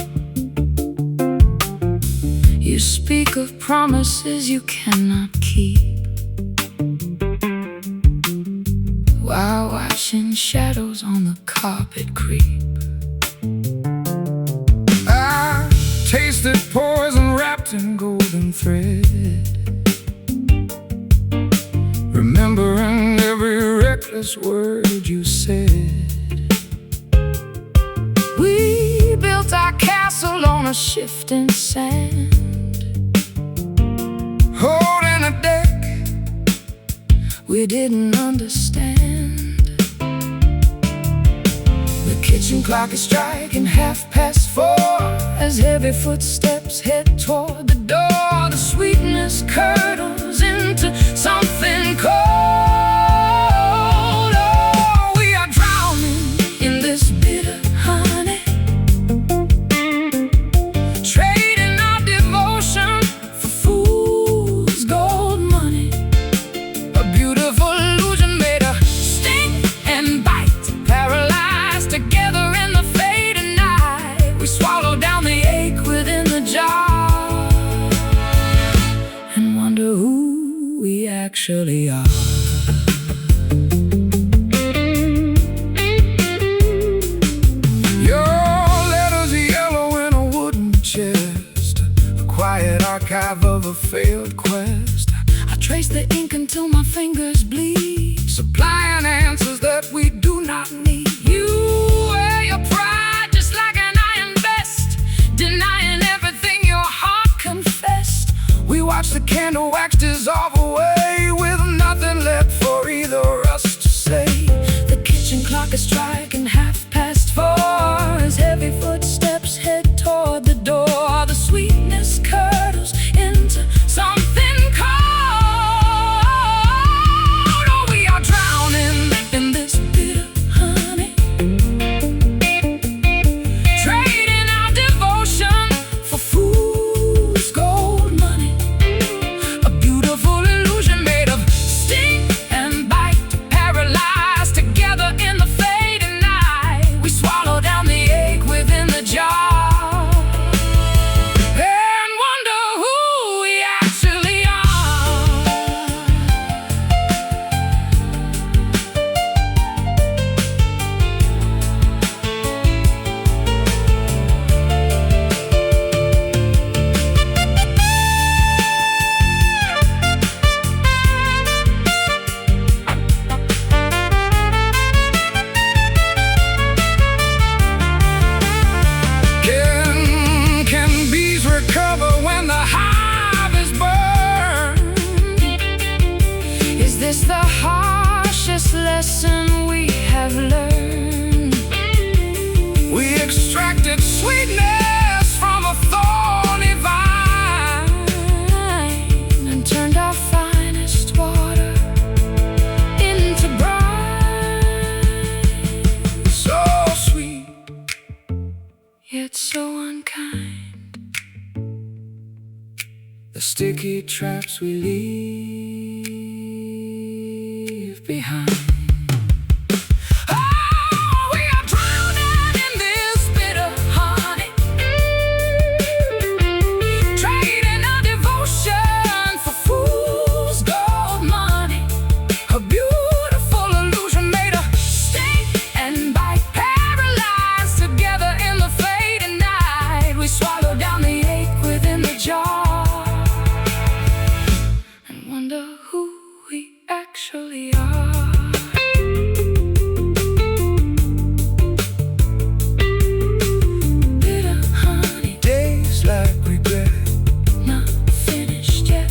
You speak of promises you cannot keep, while watching shadows on the carpet creep. I tasted poison wrapped in golden thread, remembering every reckless word you said. We built our castle on a shifting sand, holding a deck we didn't understand. The kitchen clock is striking 4:30 as heavy footsteps head toward the door. The sweetness curdles into something cold. Oh, we are drowning in this bitter honey, trading our devotion for fool's gold money. A beautiful illusion made of sting and bite, paralyzed together in the fading night. We swallow down the ache within the jar and wonder who we actually are. Archive of a failed quest. I trace the ink until my fingers bleed, supplying answers that we do not need. You wear your pride just like an iron vest, denying everything your heart confessed. We watch the candle wax dissolve away, with nothing left for either us to say. The kitchen clock is striking 4:30 as heavy footsteps head toward the door. The sweetness curdles into something cold. Oh, we are drowning in this bitter honey, trading our devotion for fool's gold money. A beautiful illusion made of sting and bite, paralyzed together in the fading night. We swallow down the ache within the jar. Is the harshest lesson we have learned. We extracted sweetness from a thorny vine and turned our finest water into brine. So sweet, yet so unkind, the sticky traps we leave behind. Oh, we are drowning in this bitter honey, trading our devotion for fool's gold money. A beautiful illusion made of sting and bite, paralyzed together in the fading night. We swallow down the ache within the jar and wonder who we actually are. Bitter honey, days like regret, not finished yet.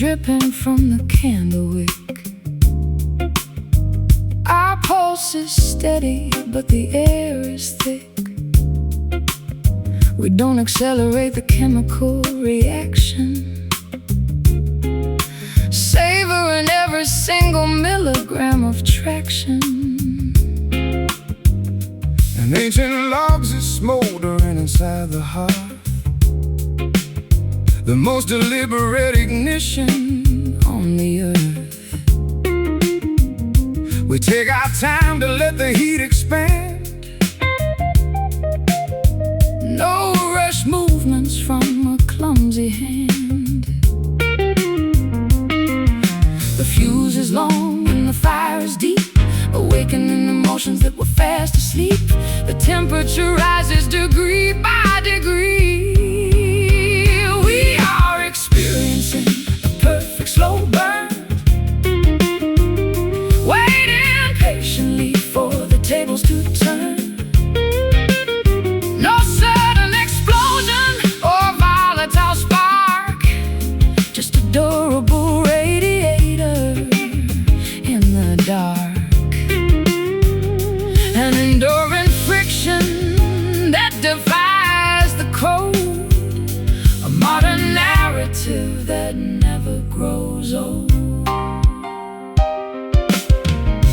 dripping from the candle wick. Our pulse is steady, but the air is thick. We don't accelerate the chemical reaction, savoring every single milligram of traction. And ancient logs is smoldering inside the hearth, the most deliberate ignition on the earth. We take our time to let the heat expand. No rush movements from a clumsy hand. The fuse is long and the fire is deep, awakening emotions that were fast asleep. The temperature rises degree by degree. We are experiencing a perfect slow burn, waiting patiently for the tables to turn. No sudden explosion or volatile spark, just a durable radiator in the dark. An enduring friction that defies the code, a modern narrative that never grows old.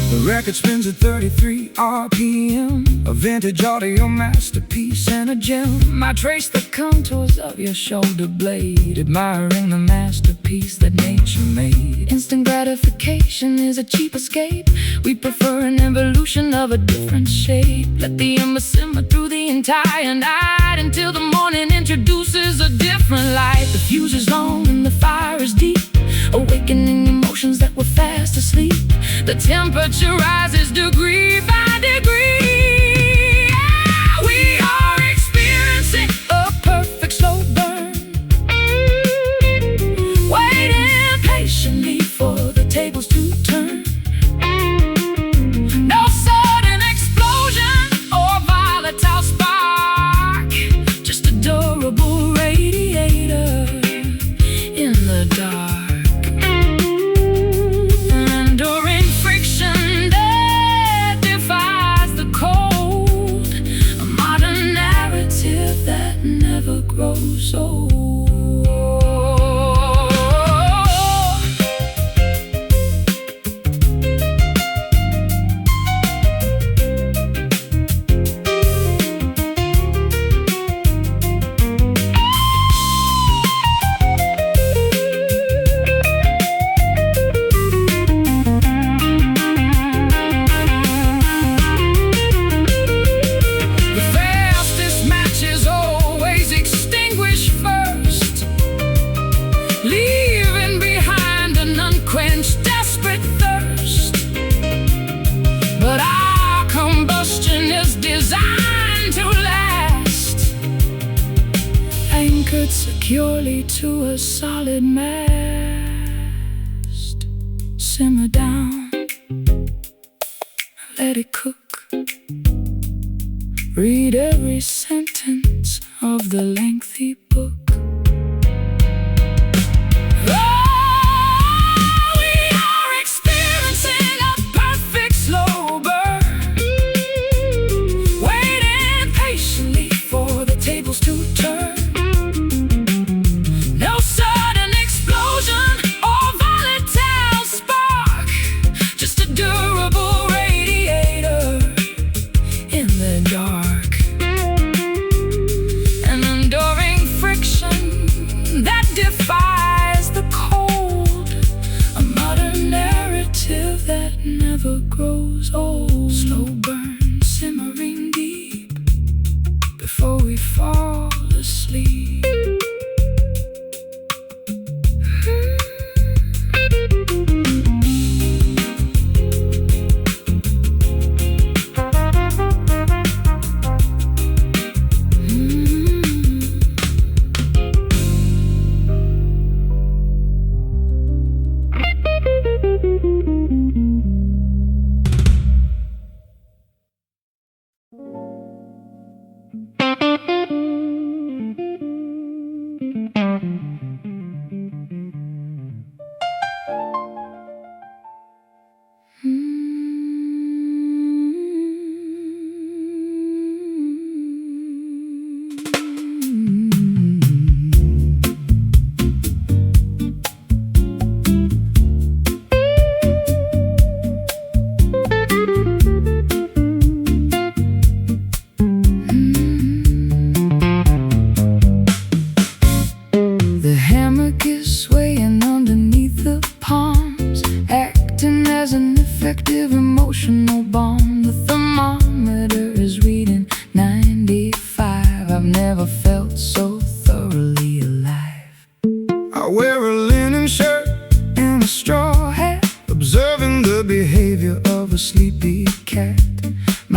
The record spins at 33 RPM, a vintage audio masterpiece and a gem. I trace the contours of your shoulder blade, admiring the masterpiece that nature made. Instant gratification is a cheap escape. We prefer an evolution of a different shape. Let the ember simmer through the entire night until the morning introduces a different light. The fuse is long and the fire is deep, awakening emotions that were fast asleep. The temperature rises degree by degree. We are experiencing a perfect slow burn, waiting patiently for the tables to turn. No sudden explosion or volatile spark, just a durable radiator in the dark. Grows old. But our combustion is designed to last, anchored securely to a solid mast. Simmer down, let it cook. Read every sentence of the lengthy book. Dark, an enduring friction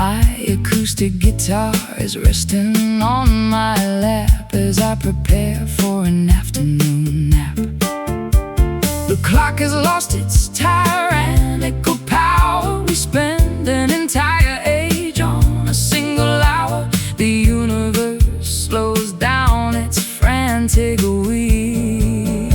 My acoustic guitar is resting on my lap as I prepare for an afternoon nap. The clock has lost its tyrannical power. We spend an entire age on a single hour. The universe slows down its frantic wheel,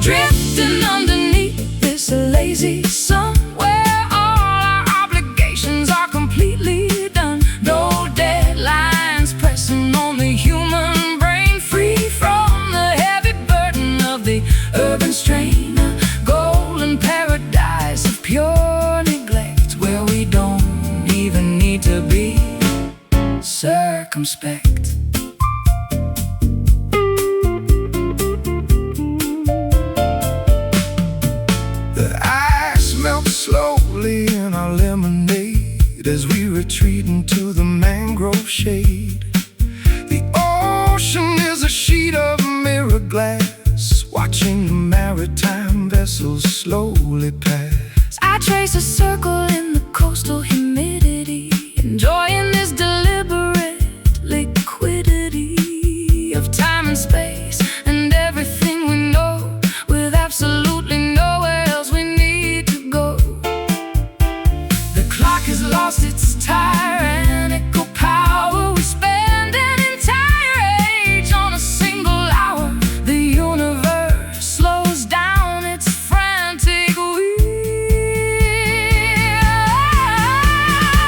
drifting underneath this lazy sun, where all our obligations are completely done. No deadlines pressing on the human brain, free from the heavy burden of the urban strain. A golden paradise of pure neglect, where we don't even need to be circumspect. The ice melts slowly in our lemonade as we retreat into the mangrove shade. The ocean is a sheet of mirror glass, watching the maritime vessels slowly pass. I trace a circle in the coastal humidity, enjoying this deliberate liquidity of time and space and everything we know, with absolutely nowhere else we need to go. The clock has lost its tyrannical power. We spend an entire age on a single hour. The universe slows down its frantic wheel,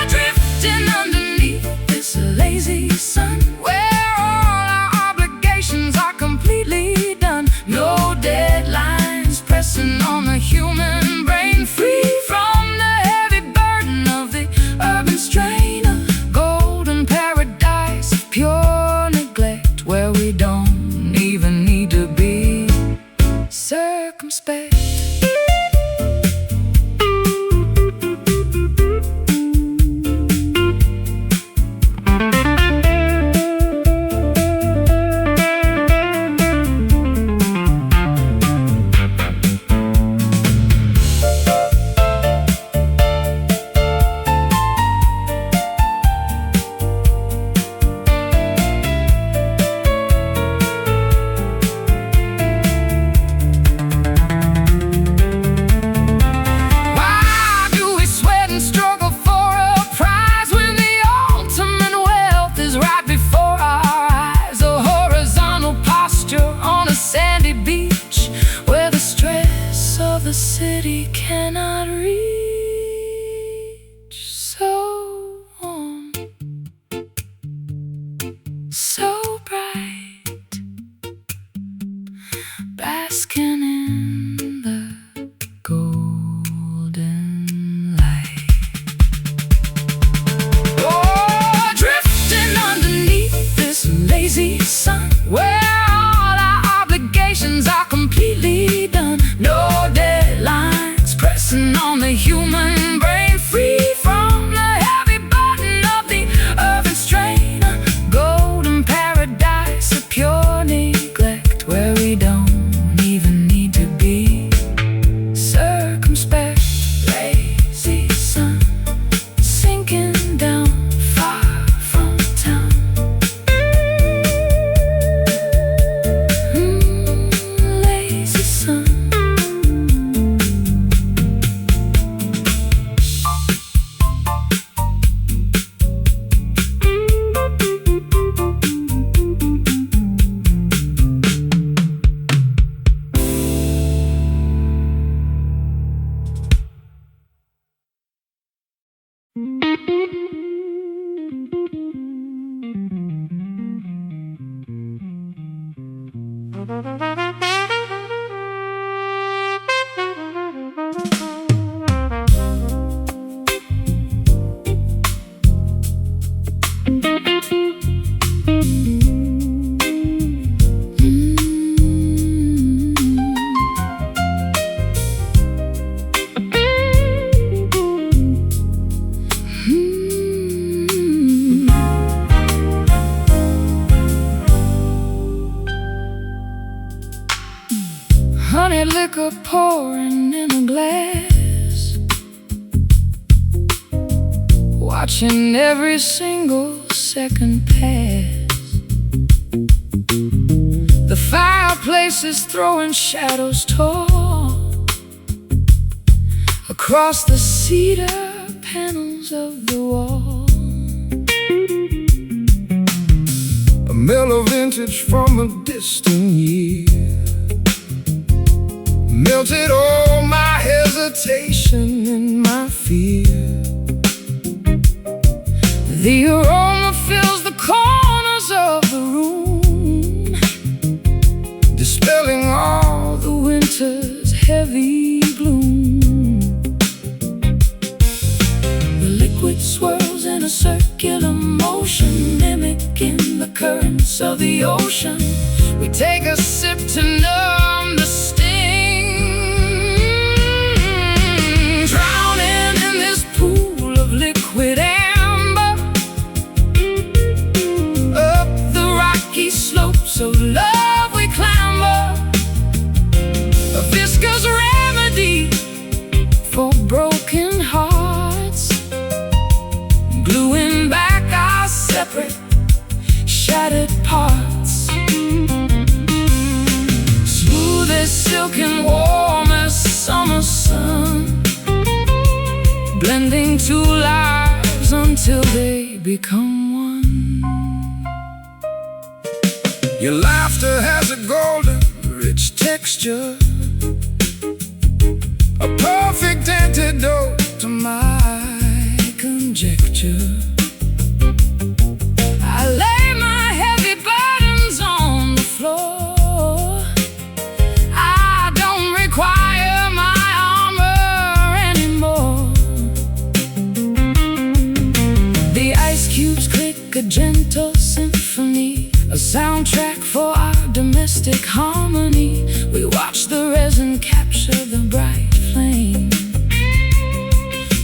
drifting underneath this lazy sun, where all our obligations are completely done. No deadlines pressing on the human brain, free from the heavy burden of the urban strain. A golden paradise of pure neglect, where we don't even need to be circumspect. Why do we sweat and struggle for a prize when the ultimate wealth is right before our eyes? A horizontal posture on a sandy beach, where the stress of the city cannot reach. So warm, so bright, basking in the golden light. Oh, drifting underneath this lazy sun, where all our obligations are completely done. No deadlines pressing on the human brain, free from the heavy burden of the urban strain. A golden paradise of pure neglect, where we don't even need to be circumspect. Lazy sun sinking down far from town. Lazy sun. Honey liquor pouring in a glass, watching every single second pass. The fireplace is throwing shadows tall across the cedar panels of the wall. A mellow vintage from a distant year melted all my hesitation and my fear. The aroma fills the corners of the room, dispelling all the winter's heavy gloom. The liquid swirls in a circular motion, mimicking the currents of the ocean. We take a sip to numb the sting, drowning in this pool of liquid amber, up the rocky slopes of love we clamber, a viscous remedy for broken hearts, gluing back our separate, shattered parts. Smooth as silk and warm as summer sun, blending two lives until they become one. Your laughter has a golden, rich texture, a perfect antidote to my conjecture. I lay my heavy burdens on the floor. I don't require my armor anymore. The ice cubes click a gentle symphony, a soundtrack for our domestic harmony. We watch the resin capture the bright flame,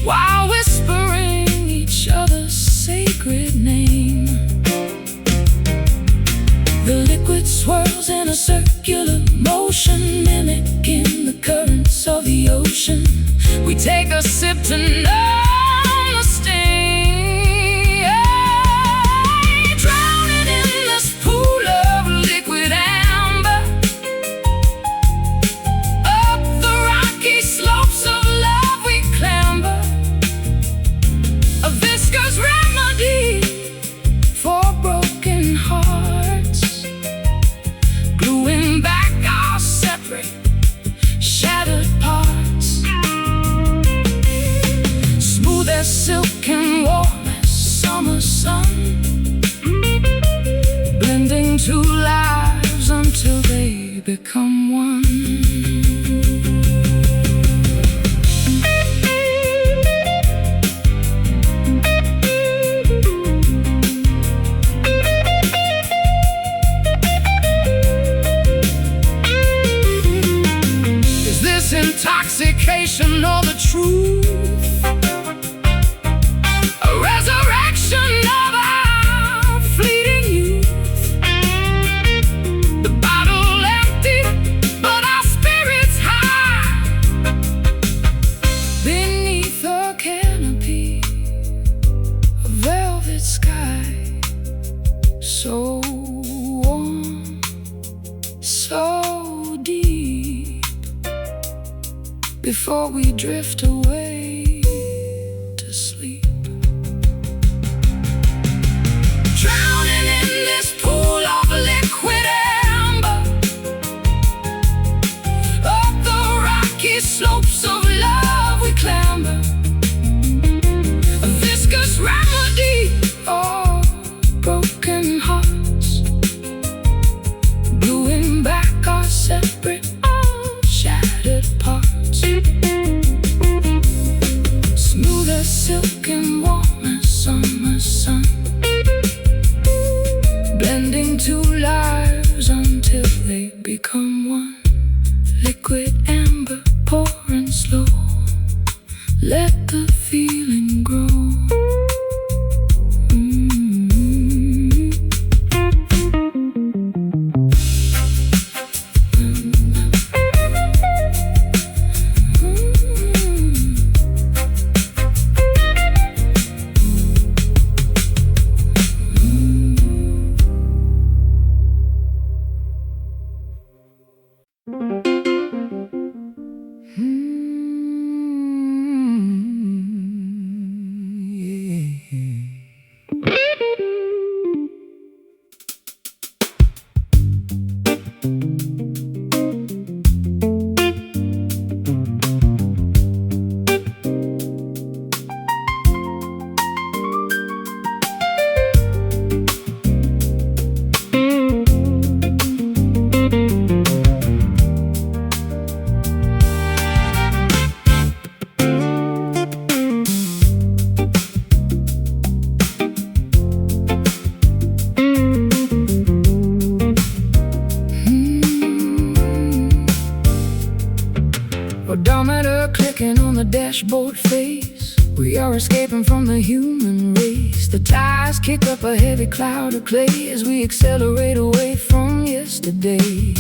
while whispering each other's sacred name. The liquid swirls in a circular motion, mimicking the currents of the ocean. We take a sip to numb the sting, drowning in this pool of liquid amber, up the rocky slopes of love we clamber, a viscous remedy for broken hearts, gluing back our separate, shattered parts. Smooth as silk and warm as summer sun, blending two lives until they become one. Is this intoxication or the truth? A resurrection of our fleeting youth. The bottle empty, but our spirits high, beneath a canopy, a velvet sky, so warm, so deep, before we drift away to sleep. Drowning in this pool of liquid amber, up the rocky slopes of love we clamber, a viscous remedy for broken hearts, gluing back our separate, shattered parts. Smooth as silk and warm as summer sun, blending two lives until they become one. Liquid amber pouring slow, let the feeling grow. dashboard face. We are escaping from the human race. The tires kick up a heavy cloud of clay as we accelerate away from yesterday.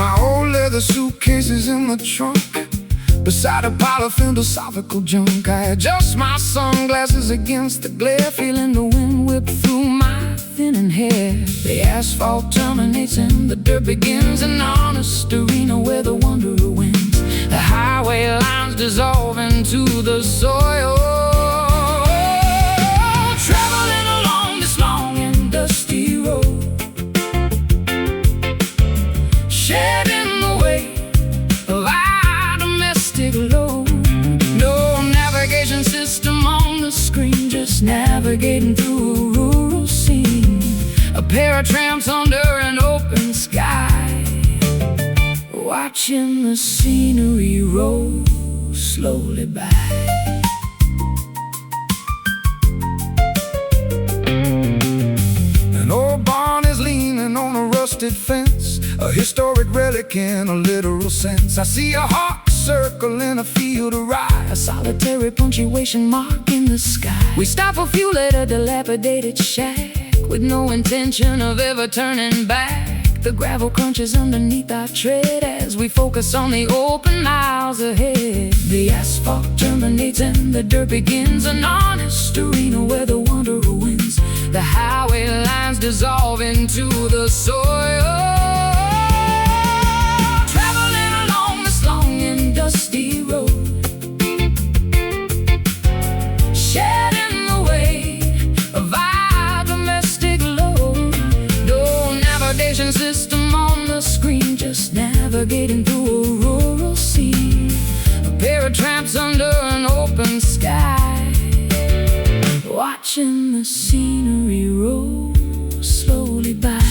My old leather suitcases in the trunk, beside a pile of philosophical junk. I adjust my sunglasses against the glare, feeling the wind whip through my thinning hair. The asphalt terminates and the dirt begins, an honest arena where the wanderer wins. The highway lines dissolve into the soil, traveling along this long and dusty road, shedding the weight of our domestic load. No navigation system on the screen, just navigating through a rural scene. A pair of tramps under an open sky, watching the scenery roll slowly by. An old barn is leaning on a rusted fence, a historic relic in a literal sense. I see a hawk circle in a field of rye, a solitary punctuation mark in the sky. We stop for fuel at a dilapidated shack, with no intention of ever turning back. The gravel crunches underneath our tread as we focus on the open miles ahead. The asphalt terminates and the dirt begins, an honest arena where the wanderer wins. The highway lines dissolve into the soil, traveling along this long and dusty road, shedding the weight of our domestic load. No navigation system on the screen, just navigating through a rural scene. A pair of tramps under an open sky, watching the scenery roll slowly by.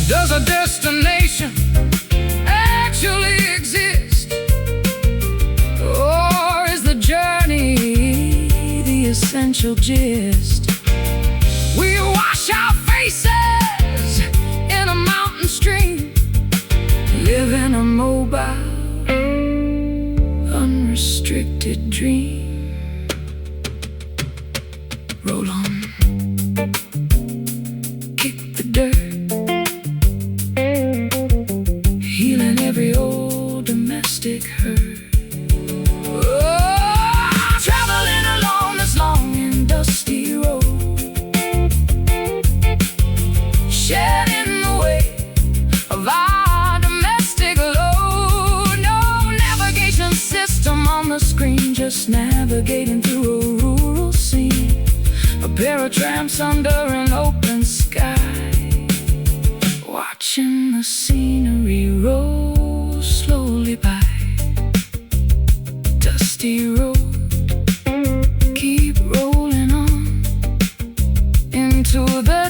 Does a destination actually exist? Or is the journey the essential gist? We wash our faces in a mountain stream, live in a mobile, unrestricted dream. Roll on, kick the dirt, healing every old domestic hurt. Oh, traveling along this long and dusty road, shedding the weight of our domestic load. No navigation system on the screen, just navigating through a rural scene. A pair of tramps under an open sky, watching the scenery roll slowly by. Dusty road, keep rolling on into the